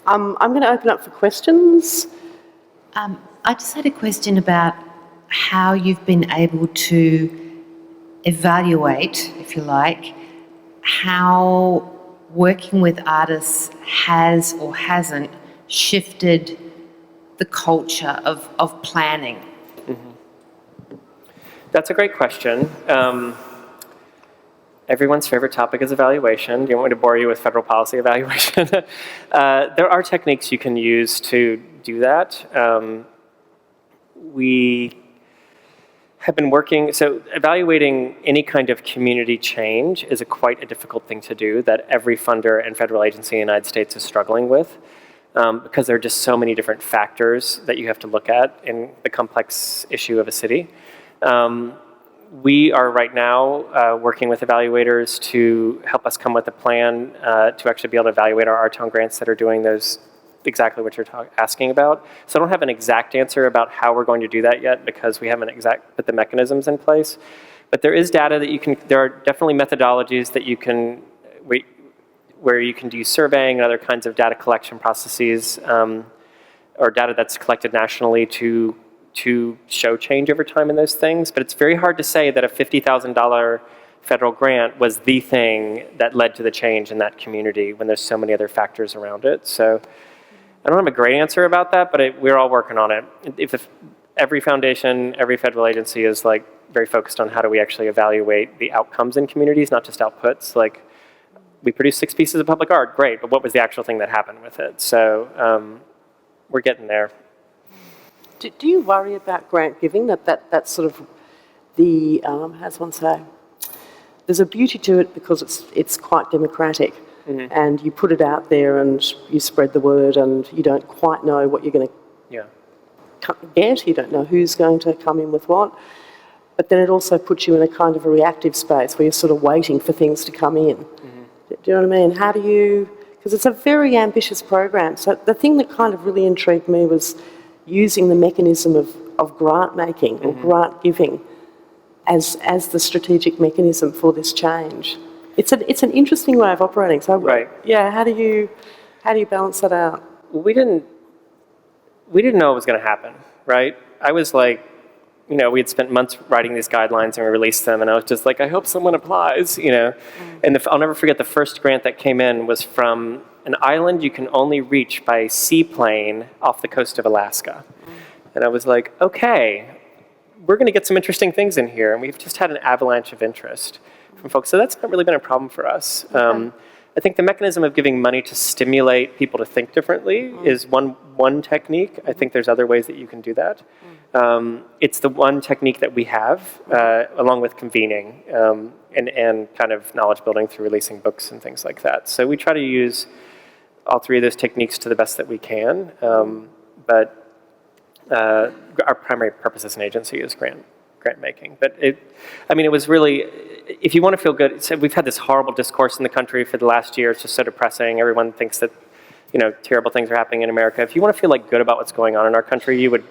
I'm going to open up for questions. I just had a question about how you've been able to evaluate, if you like, how working with artists has or hasn't shifted the culture of planning. That's a great question. Everyone's favorite topic is evaluation. Do you want me to bore you with federal policy evaluation? There are techniques you can use to do that. We have been working, so evaluating any kind of community change is quite a difficult thing to do that every funder and federal agency in the United States is struggling with, because there are just so many different factors that you have to look at in the complex issue of a city. We are right now working with evaluators to help us come with a plan to actually be able to evaluate our Art-Tone grants that are doing those, exactly what you're asking about. So I don't have an exact answer about how we're going to do that yet, because we haven't put the mechanisms in place. But there is data that there are definitely methodologies that you can, where you can do surveying and other kinds of data collection processes, or data that's collected nationally to show change over time in those things. But it's very hard to say that a $50,000 federal grant was the thing that led to the change in that community when there's so many other factors around it. So I don't have a great answer about that, but we're all working on it. If every foundation, every federal agency is like very focused on how do we actually evaluate the outcomes in communities, not just outputs. Like, we produced 6 pieces of public art, great, but what was the actual thing that happened with it? So we're getting there. Do you worry about grant giving, that's sort of the, how's one say, there's a beauty to it because it's quite democratic, and you put it out there and you spread the word, and you don't quite know what you're going to get, you don't know who's going to come in with what, but then it also puts you in a kind of a reactive space where you're sort of waiting for things to come in. Do you know what I mean? How do you, because it's a very ambitious program, so the thing that kind of really intrigued me was using the mechanism of grant making or grant giving as the strategic mechanism for this change. It's an interesting way of operating. So yeah, how do you balance that out? We didn't know it was going to happen, right? I was like, we had spent months writing these guidelines and we released them, and I was just like, I hope someone applies, And I'll never forget the first grant that came in was from an island you can only reach by seaplane off the coast of Alaska. And I was like, okay, we're going to get some interesting things in here. And we've just had an avalanche of interest from folks. So that's not really been a problem for us. And I think the mechanism of giving money to stimulate people to think differently is one technique. I think there's other ways that you can do that. It's the one technique that we have, along with convening and kind of knowledge building through releasing books and things like that. So we try to use all three of those techniques to the best that we can. But our primary purpose as an agency is grant making. But it was really, if you want to feel good, so we've had this horrible discourse in the country for the last year. It's just so depressing. Everyone thinks that, terrible things are happening in America. If you want to feel good about what's going on in our country, you would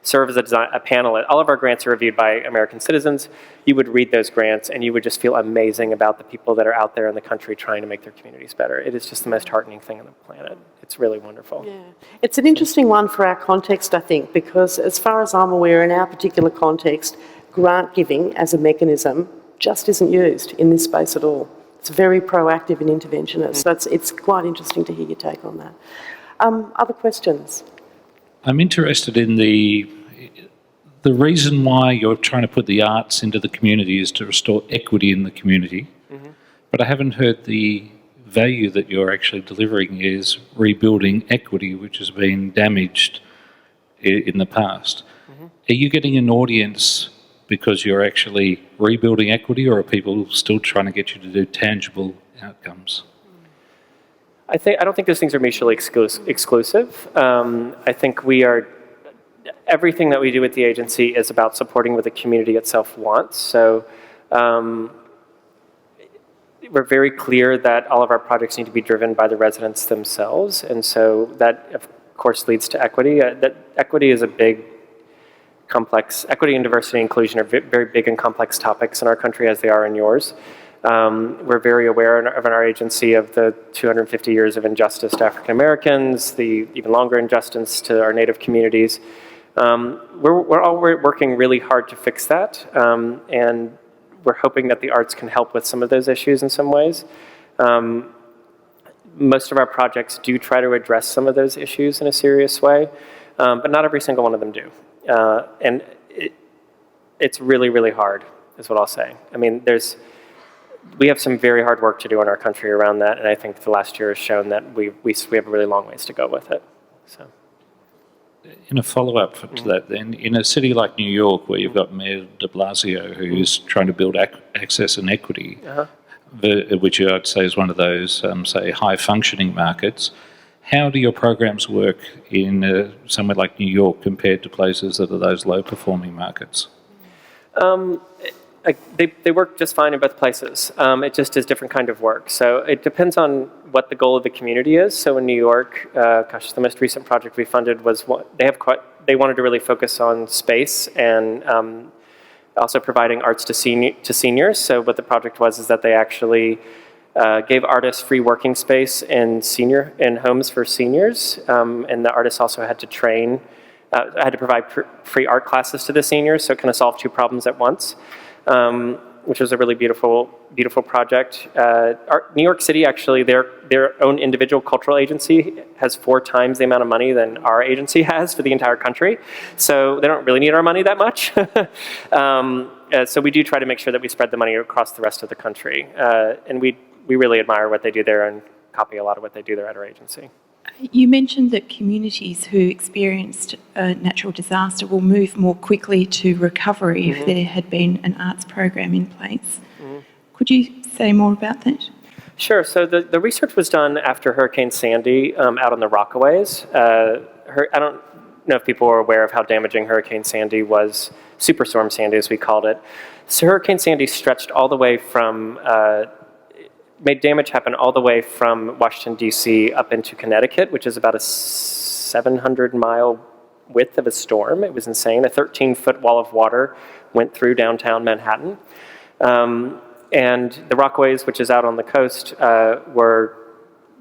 serve as a panelist. All of our grants are reviewed by American citizens. You would read those grants and you would just feel amazing about the people that are out there in the country trying to make their communities better. It is just the most heartening thing on the planet. It's really wonderful. Yeah. It's an interesting one for our context, I think, because as far as I'm aware, in our particular context, grant giving as a mechanism just isn't used in this space at all. It's very proactive and interventionist. So it's quite interesting to hear your take on that. Other questions? I'm interested in the reason why you're trying to put the arts into the community is to restore equity in the community, but I haven't heard the value that you're actually delivering is rebuilding equity, which has been damaged in the past. Are you getting an audience because you're actually rebuilding equity, or are people still trying to get you to do tangible outcomes? I don't think those things are mutually exclusive. I think everything that we do with the agency is about supporting what the community itself wants. So we're very clear that all of our projects need to be driven by the residents themselves. And so that, of course, leads to equity. That equity is a big, complex, equity and diversity and inclusion are very big and complex topics in our country, as they are in yours. We're very aware in our agency of the 250 years of injustice to African Americans, the even longer injustice to our Native communities. We're all working really hard to fix that, and we're hoping that the arts can help with some of those issues in some ways. Most of our projects do try to address some of those issues in a serious way, but not every single one of them do. And it's really, really hard, is what I'll say. I mean, we have some very hard work to do in our country around that, and I think the last year has shown that we have a really long ways to go with it. So, in a follow-up to that, then, in a city like New York, where you've got Mayor de Blasio, who's trying to build access and equity, which I'd say is one of those, say, high-functioning markets, how do your programs work in somewhere like New York compared to places that are those low-performing markets? They work just fine in both places. It just is different kind of work. So it depends on what the goal of the community is. So in New York, the most recent project we funded was they wanted to really focus on space and also providing arts to seniors. So what the project was is that they actually gave artists free working space in homes for seniors, and the artists also had to provide free art classes to the seniors. So it kind of solved two problems at once. Which was a really beautiful project. New York City, actually, their own individual cultural agency has 4 times the amount of money than our agency has for the entire country. So they don't really need our money that much. So we do try to make sure that we spread the money across the rest of the country. And we really admire what they do there and copy a lot of what they do there at our agency. You mentioned that communities who experienced a natural disaster will move more quickly to recovery if there had been an arts program in place. Could you say more about that? Sure. So the research was done after Hurricane Sandy out on the Rockaways. I don't know if people are aware of how damaging Hurricane Sandy was, Superstorm Sandy as we called it. So Hurricane Sandy stretched all the way from made damage happen all the way from Washington, D.C. up into Connecticut, which is about a 700-mile width of a storm. It was insane. A 13-foot wall of water went through downtown Manhattan. And the Rockaways, which is out on the coast, were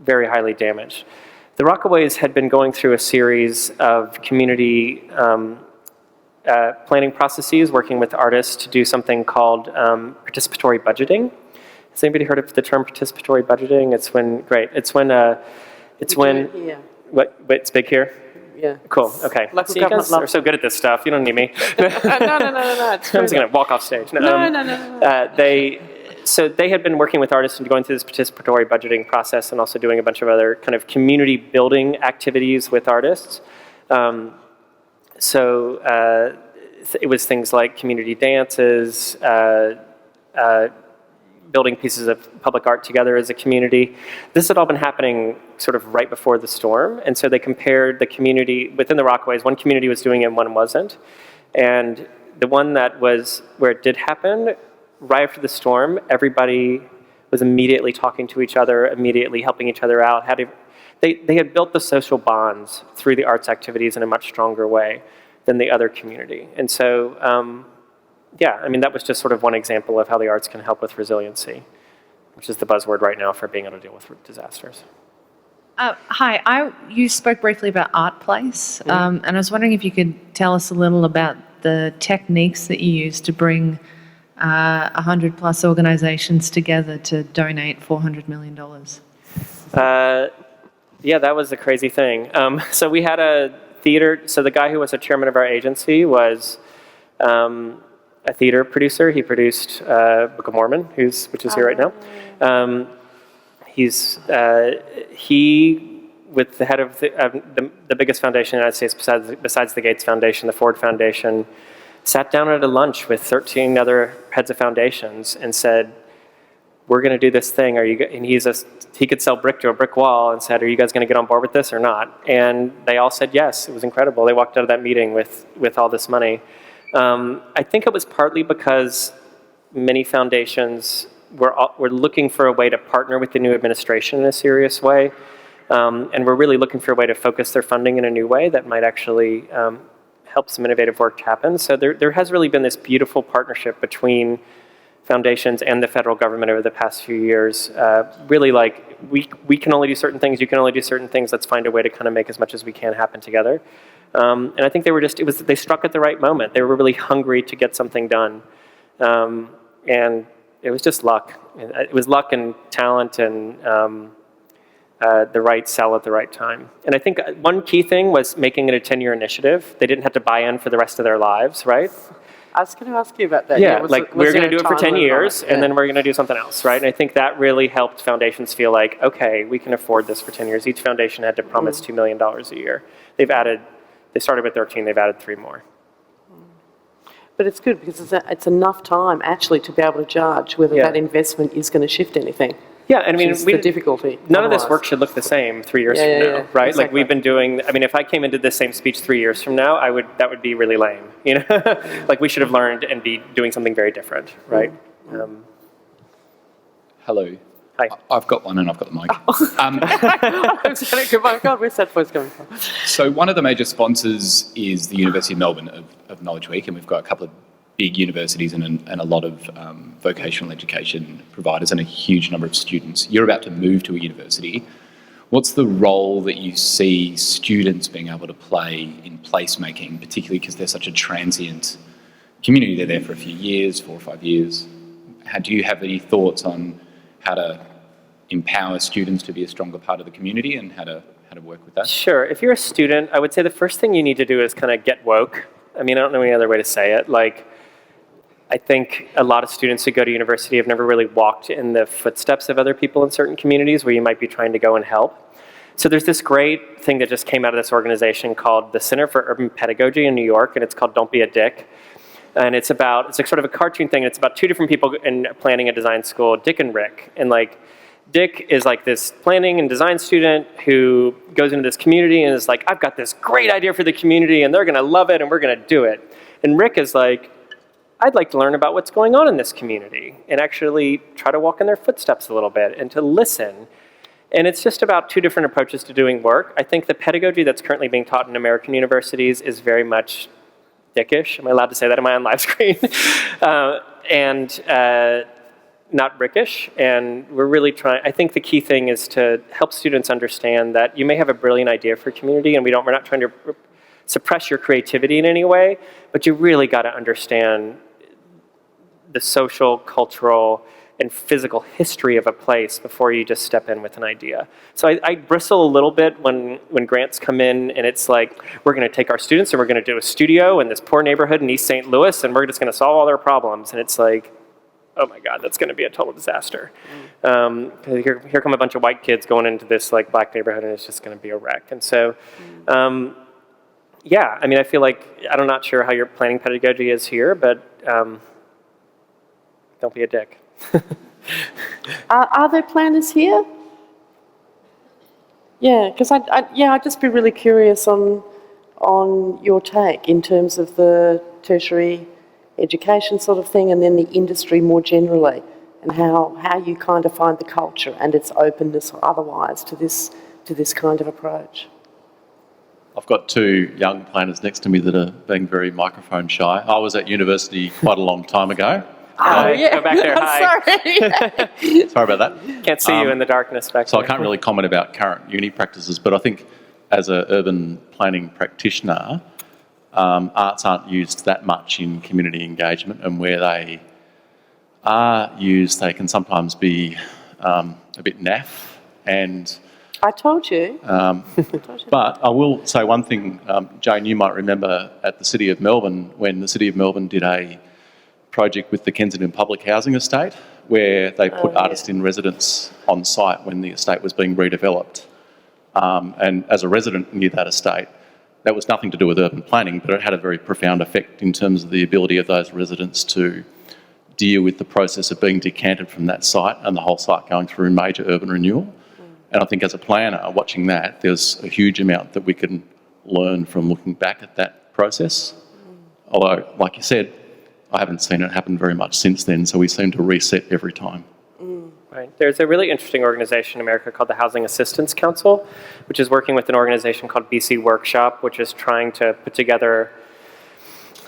very highly damaged. The Rockaways had been going through a series of community planning processes, working with artists to do something called participatory budgeting. Has anybody heard of the term participatory budgeting? It's when what? It's big here. Yeah. Cool. Okay. Local See, you guys are so good at this stuff. You don't need me. No. I'm just gonna walk off stage. No. so they had been working with artists and going through this participatory budgeting process and also doing a bunch of other kind of community building activities with artists. It was things like community dances, building pieces of public art together as a community. This had all been happening sort of right before the storm, and so they compared the community within the Rockaways. One community was doing it and one wasn't. And the one that was where it did happen, right after the storm, everybody was immediately talking to each other, immediately helping each other out. They had built the social bonds through the arts activities in a much stronger way than the other community. And so, yeah, I mean, that was just sort of one example of how the arts can help with resiliency, which is the buzzword right now for being able to deal with disasters. Hi, you spoke briefly about Art Place, and I was wondering if you could tell us a little about the techniques that you use to bring 100 plus organizations together to donate $400 million. Yeah, that was a crazy thing. So we had a theater, so the guy who was the chairman of our agency was a theater producer. He produced Book of Mormon, which is here right now. He, with the head of the biggest foundation in the United States besides the Gates Foundation, the Ford Foundation, sat down at a lunch with 13 other heads of foundations and said, we're going to do this thing. And he could sell brick to a brick wall, and said, are you guys going to get on board with this or not? And they all said yes. It was incredible. They walked out of that meeting with all this money. I think it was partly because many foundations were looking for a way to partner with the new administration in a serious way, and we're really looking for a way to focus their funding in a new way that might actually help some innovative work happen. So there has really been this beautiful partnership between foundations and the federal government over the past few years. Really, like, we can only do certain things, you can only do certain things, let's find a way to kind of make as much as we can happen together. And I think they struck at the right moment. They were really hungry to get something done. And it was just luck. It was luck and talent and the right sell at the right time. And I think one key thing was making it a 10-year initiative. They didn't have to buy in for the rest of their lives, right? I was going to ask you about that. Yeah, we're going to do it for 10 years, and then we're going to do something else, right? And I think that really helped foundations feel like, okay, we can afford this for 10 years. Each foundation had to promise $2 million a year. They started with 13, they've added 3 more. But it's good because it's enough time actually to be able to judge whether that investment is going to shift anything. Yeah, and I mean, the difficulty. None of this work should look the same 3 years from now, right? Exactly. Like we've been doing. I mean, if I came into this same speech 3 years from now, that would be really lame. You know, like we should have learned and be doing something very different, right? Hello. Hi. I've got one and I've got the mic. My God, where's that voice coming from? So one of the major sponsors is the University of Melbourne of Knowledge Week, and we've got a couple of big universities and a lot of vocational education providers and a huge number of students. You're about to move to a university. What's the role that you see students being able to play in placemaking, particularly because they're such a transient community? They're there for a few years, 4 or 5 years. Do you have any thoughts on how to empower students to be a stronger part of the community and how to work with that? Sure. If you're a student, I would say the first thing you need to do is kind of get woke. I mean, I don't know any other way to say it. Like, I think a lot of students who go to university have never really walked in the footsteps of other people in certain communities where you might be trying to go and help. So there's this great thing that just came out of this organization called the Center for Urban Pedagogy in New York, and it's called Don't Be a Dick. And it's like sort of a cartoon thing. It's about 2 different people in planning a design school, Dick and Rick. And like, Dick is like this planning and design student who goes into this community and is like, I've got this great idea for the community and they're gonna love it and we're gonna do it. And Rick is like, I'd like to learn about what's going on in this community and actually try to walk in their footsteps a little bit and to listen. And it's just about 2 different approaches to doing work. I think the pedagogy that's currently being taught in American universities is very much dickish. Am I allowed to say that? Am I on live screen? Not Rickish. And we're really trying, I think the key thing is to help students understand that you may have a brilliant idea for community and we're not trying to suppress your creativity in any way, but you really got to understand the social, cultural, and physical history of a place before you just step in with an idea. So I bristle a little bit when grants come in and it's like, we're going to take our students and we're going to do a studio in this poor neighborhood in East St. Louis and we're just going to solve all their problems. And it's like, oh my God, that's going to be a total disaster. Here come a bunch of white kids going into this like black neighborhood, and it's just going to be a wreck. And so, yeah, I mean, I feel like, I'm not sure how your planning pedagogy is here, but don't be a dick. Are there planners here? Yeah, because I'd just be really curious on your take in terms of the tertiary education sort of thing, and then the industry more generally, and how you kind of find the culture and its openness or otherwise to this kind of approach. I've got two young planners next to me that are being very microphone shy. I was at university quite a long time ago. Oh, yeah. Go back there, hi. Sorry. Sorry about that. Can't see you in the darkness back So there. I can't really comment about current uni practices, but I think as an urban planning practitioner, arts aren't used that much in community engagement, and where they are used, they can sometimes be a bit naff. And I told you. But I will say one thing, Jane, you might remember at the City of Melbourne, when the City of Melbourne did a project with the Kensington Public Housing Estate, where they put artists in residence on site when the estate was being redeveloped. And as a resident near that estate, that was nothing to do with urban planning, but it had a very profound effect in terms of the ability of those residents to deal with the process of being decanted from that site and the whole site going through major urban renewal. And I think as a planner, watching that, there's a huge amount that we can learn from looking back at that process. Although, like you said, I haven't seen it happen very much since then, so we seem to reset every time. Right. There's a really interesting organization in America called the Housing Assistance Council, which is working with an organization called BC Workshop, which is trying to put together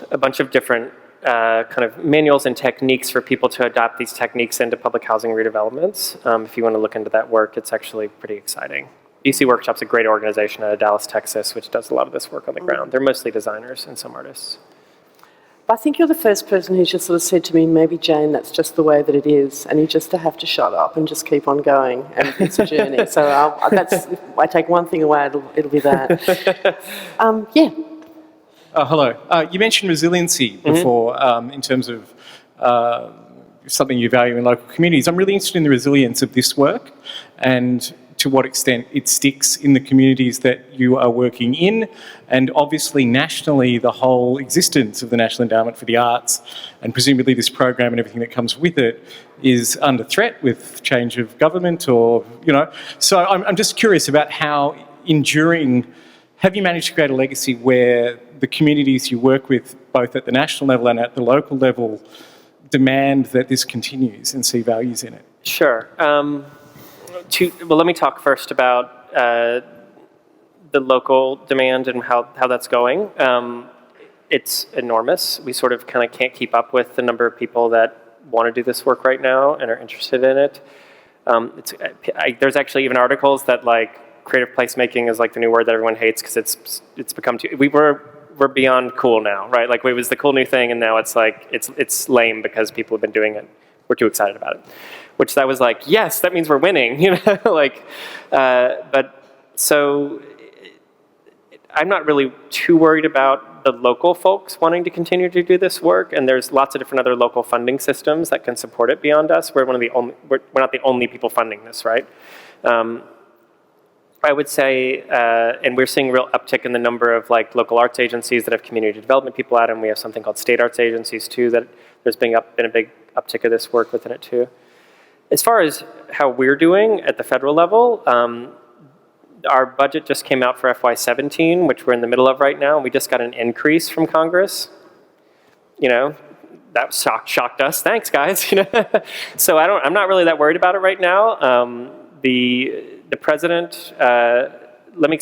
a bunch of different kind of manuals and techniques for people to adopt these techniques into public housing redevelopments. If you want to look into that work, it's actually pretty exciting. BC Workshop's a great organization out of Dallas, Texas, which does a lot of this work on the ground. They're mostly designers and some artists. I think you're the first person who's just sort of said to me, maybe Jane, that's just the way that it is, and you just have to shut up and just keep on going, and it's a journey. So if I take one thing away, it'll be that. Yeah. Hello. You mentioned resiliency before in terms of something you value in local communities. I'm really interested in the resilience of this work and to what extent it sticks in the communities that you are working in, and obviously nationally the whole existence of the National Endowment for the Arts and presumably this program and everything that comes with it is under threat with change of government or, So I'm just curious about how enduring, have you managed to create a legacy where the communities you work with, both at the national level and at the local level, demand that this continues and see values in it? Sure. Well, let me talk first about the local demand and how that's going. It's enormous. We sort of kind of can't keep up with the number of people that want to do this work right now and are interested in it. There's actually even articles that like creative placemaking is like the new word that everyone hates because it's become too. We're beyond cool now, right? Like it was the cool new thing, and now it's like it's lame because people have been doing it. We're too excited about it. Which that was like, yes, that means we're winning, but so I'm not really too worried about the local folks wanting to continue to do this work, and there's lots of different other local funding systems that can support it beyond us. We're not the only people funding this, right? I would say, and we're seeing a real uptick in the number of like local arts agencies that have community development people at them. We have something called state arts agencies too, that there's been a big uptick of this work within it too. As far as how we're doing at the federal level, our budget just came out for FY17, which we're in the middle of right now, and we just got an increase from Congress. That shocked us. Thanks, guys. So I'm not really that worried about it right now. The president, let me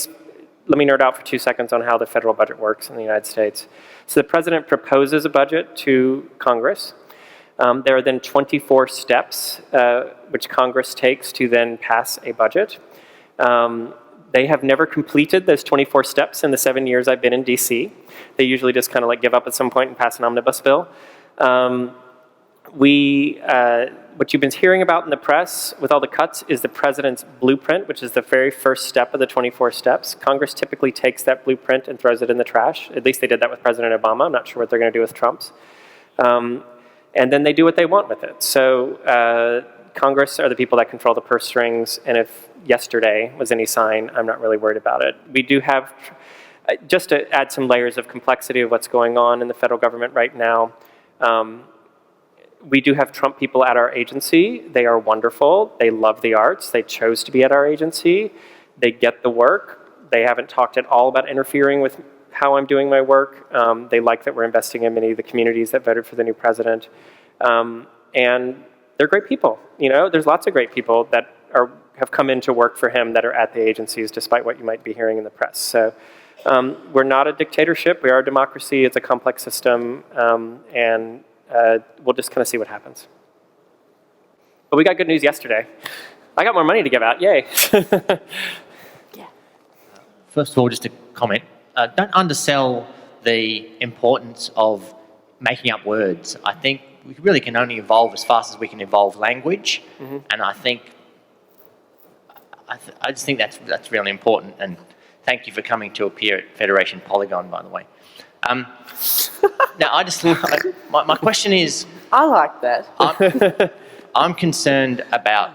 nerd out for 2 seconds on how the federal budget works in the United States. So the president proposes a budget to Congress. There are then 24 steps which Congress takes to then pass a budget. They have never completed those 24 steps in the 7 years I've been in DC. They usually just kind of like give up at some point and pass an omnibus bill. What you've been hearing about in the press with all the cuts is the president's blueprint, which is the very first step of the 24 steps. Congress typically takes that blueprint and throws it in the trash. At least they did that with President Obama. I'm not sure what they're going to do with Trump's. and then they do what they want with it. So Congress are the people that control the purse strings, and if yesterday was any sign, I'm not really worried about it. We do have, just to add some layers of complexity of what's going on in the federal government right now, we do have Trump people at our agency. They are wonderful. They love the arts. They chose to be at our agency. They get the work. They haven't talked at all about interfering with how I'm doing my work. They like that we're investing in many of the communities that voted for the new president. And they're great people. You know, there's lots of great people that have come in to work for him that are at the agencies, despite what you might be hearing in the press. So we're not a dictatorship. We are a democracy. It's a complex system. And we'll just kind of see what happens. But we got good news yesterday. I got more money to give out. Yay. First of all, just a comment. Don't undersell the importance of making up words. I think we really can only evolve as fast as we can evolve language. And I think, I just think that's really important. And thank you for coming to appear at Federation Polygon, by the way. Now, my question is... I like that. I'm concerned about,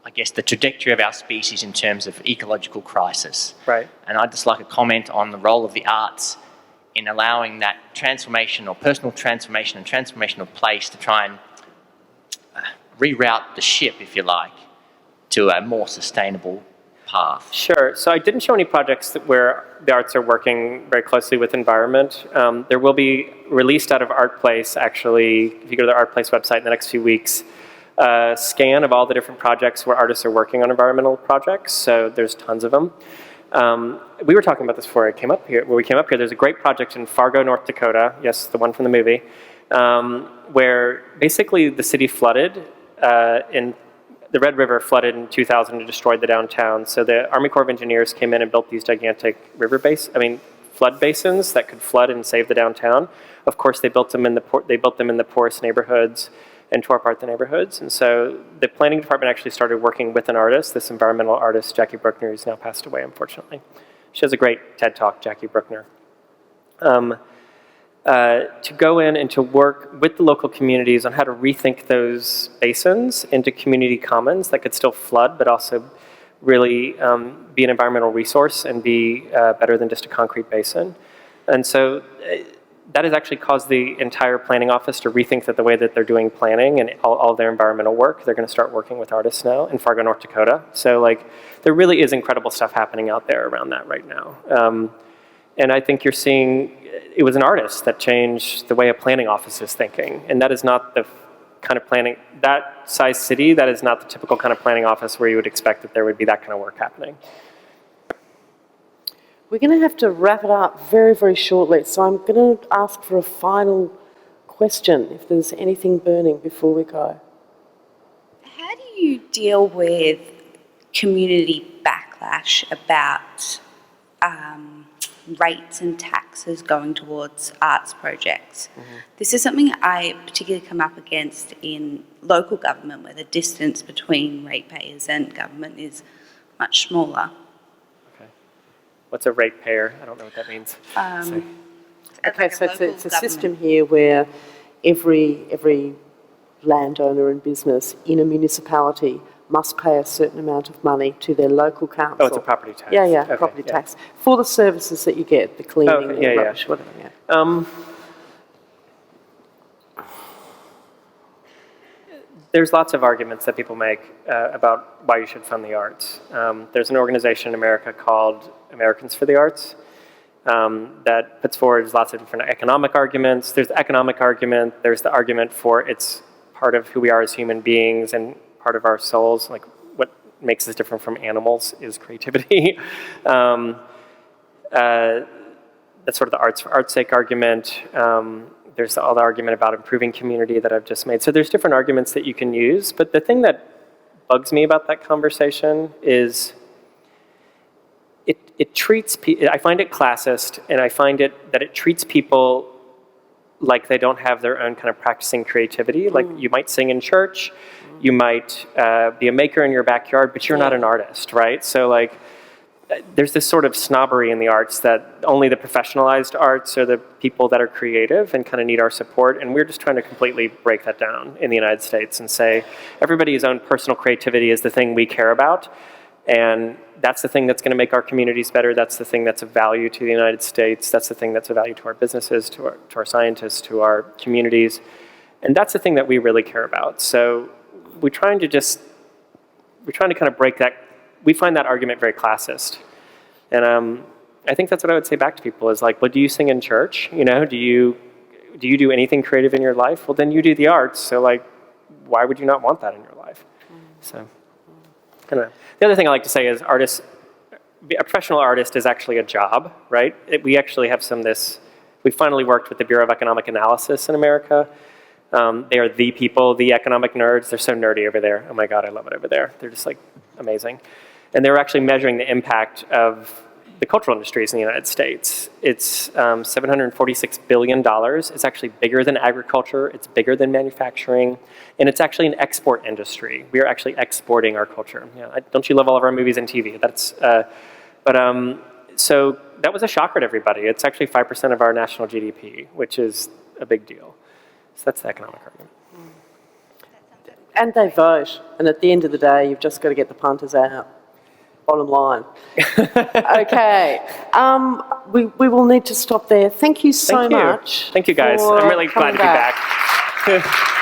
I guess, the trajectory of our species in terms of ecological crisis. Right. And I'd just like a comment on the role of the arts in allowing that transformation or personal transformation and transformation of place to try and reroute the ship, if you like, to a more sustainable path. Sure. So I didn't show any projects where the arts are working very closely with environment. There will be released out of ArtPlace, actually, if you go to the ArtPlace website in the next few weeks, a scan of all the different projects where artists are working on environmental projects. So there's tons of them. We were talking about this before I came up here. When we came up here, there's a great project in Fargo, North Dakota. Yes, the one from the movie, where basically the city flooded the Red River flooded in 2000 and destroyed the downtown. So the Army Corps of Engineers came in and built these gigantic flood basins that could flood and save the downtown. Of course, they built them in the poorest neighborhoods and tore apart the neighborhoods. And so the planning department actually started working with an artist, this environmental artist, Jackie Bruckner, who's now passed away, unfortunately. She has a great TED Talk, Jackie Bruckner. To go in and to work with the local communities on how to rethink those basins into community commons that could still flood, but also really be an environmental resource and be better than just a concrete basin. And so that has actually caused the entire planning office to rethink the way that they're doing planning and all their environmental work. They're going to start working with artists now in Fargo, North Dakota. So there really is incredible stuff happening out there around that right now. And I think you're seeing, it was an artist that changed the way a planning office is thinking. And that is not the kind of planning, that size city, that is not the typical kind of planning office where you would expect that there would be that kind of work happening. We're going to have to wrap it up very, very shortly. So I'm going to ask for a final question, if there's anything burning before we go. How do you deal with community backlash about rates and taxes going towards arts projects? This is something I particularly come up against in local government, where the distance between ratepayers and government is much smaller. What's a ratepayer? I don't know what that means. Okay, so it's a system government. here where every landowner and business in a municipality must pay a certain amount of money to their local council. Oh, it's a property tax. Yeah, Okay, property tax. For the services that you get, the cleaning, Okay, the rubbish, whatever, There's lots of arguments that people make about why you should fund the arts. There's an organization in America called Americans for the Arts that puts forward lots of different economic arguments. There's the economic argument. There's the argument for it's part of who we are as human beings and part of our souls. Like what makes us different from animals is creativity. That's sort of the arts for art's sake argument. There's all the argument about improving community that I've just made. So there's different arguments that you can use. But the thing that bugs me about that conversation is it treats people, I find it classist, and I find it that it treats people like they don't have their own kind of practicing creativity. Like you might sing in church, you might be a maker in your backyard, but you're not an artist, right? So there's this sort of snobbery in the arts that only the professionalized arts are the people that are creative and kind of need our support. And we're just trying to completely break that down in the United States and say everybody's own personal creativity is the thing we care about. And that's the thing that's going to make our communities better. That's the thing that's of value to the United States. That's the thing that's of value to our businesses, to our scientists, to our communities. And that's the thing that we really care about. So we're trying to kind of break that. We find that argument very classist. And I think that's what I would say back to people is like, well, do you sing in church? You know, do you do anything creative in your life? Well, then you do the arts. So like, why would you not want that in your life? So kind of. The other thing I like to say is a professional artist is actually a job, right? We actually have we finally worked with the Bureau of Economic Analysis in America. They are the people, the economic nerds. They're so nerdy over there. Oh my God, I love it over there. They're just like amazing. And they were actually measuring the impact of the cultural industries in the United States. It's $746 billion. It's actually bigger than agriculture. It's bigger than manufacturing. And it's actually an export industry. We are actually exporting our culture. Yeah, don't you love all of our movies and TV? So that was a shocker to everybody. It's actually 5% of our national GDP, which is a big deal. So that's the economic argument. And they vote. And at the end of the day, you've just got to get the punters out. Bottom line. Okay. We will need to stop there. Thank you so much. Thank you, guys. I'm really glad to be back.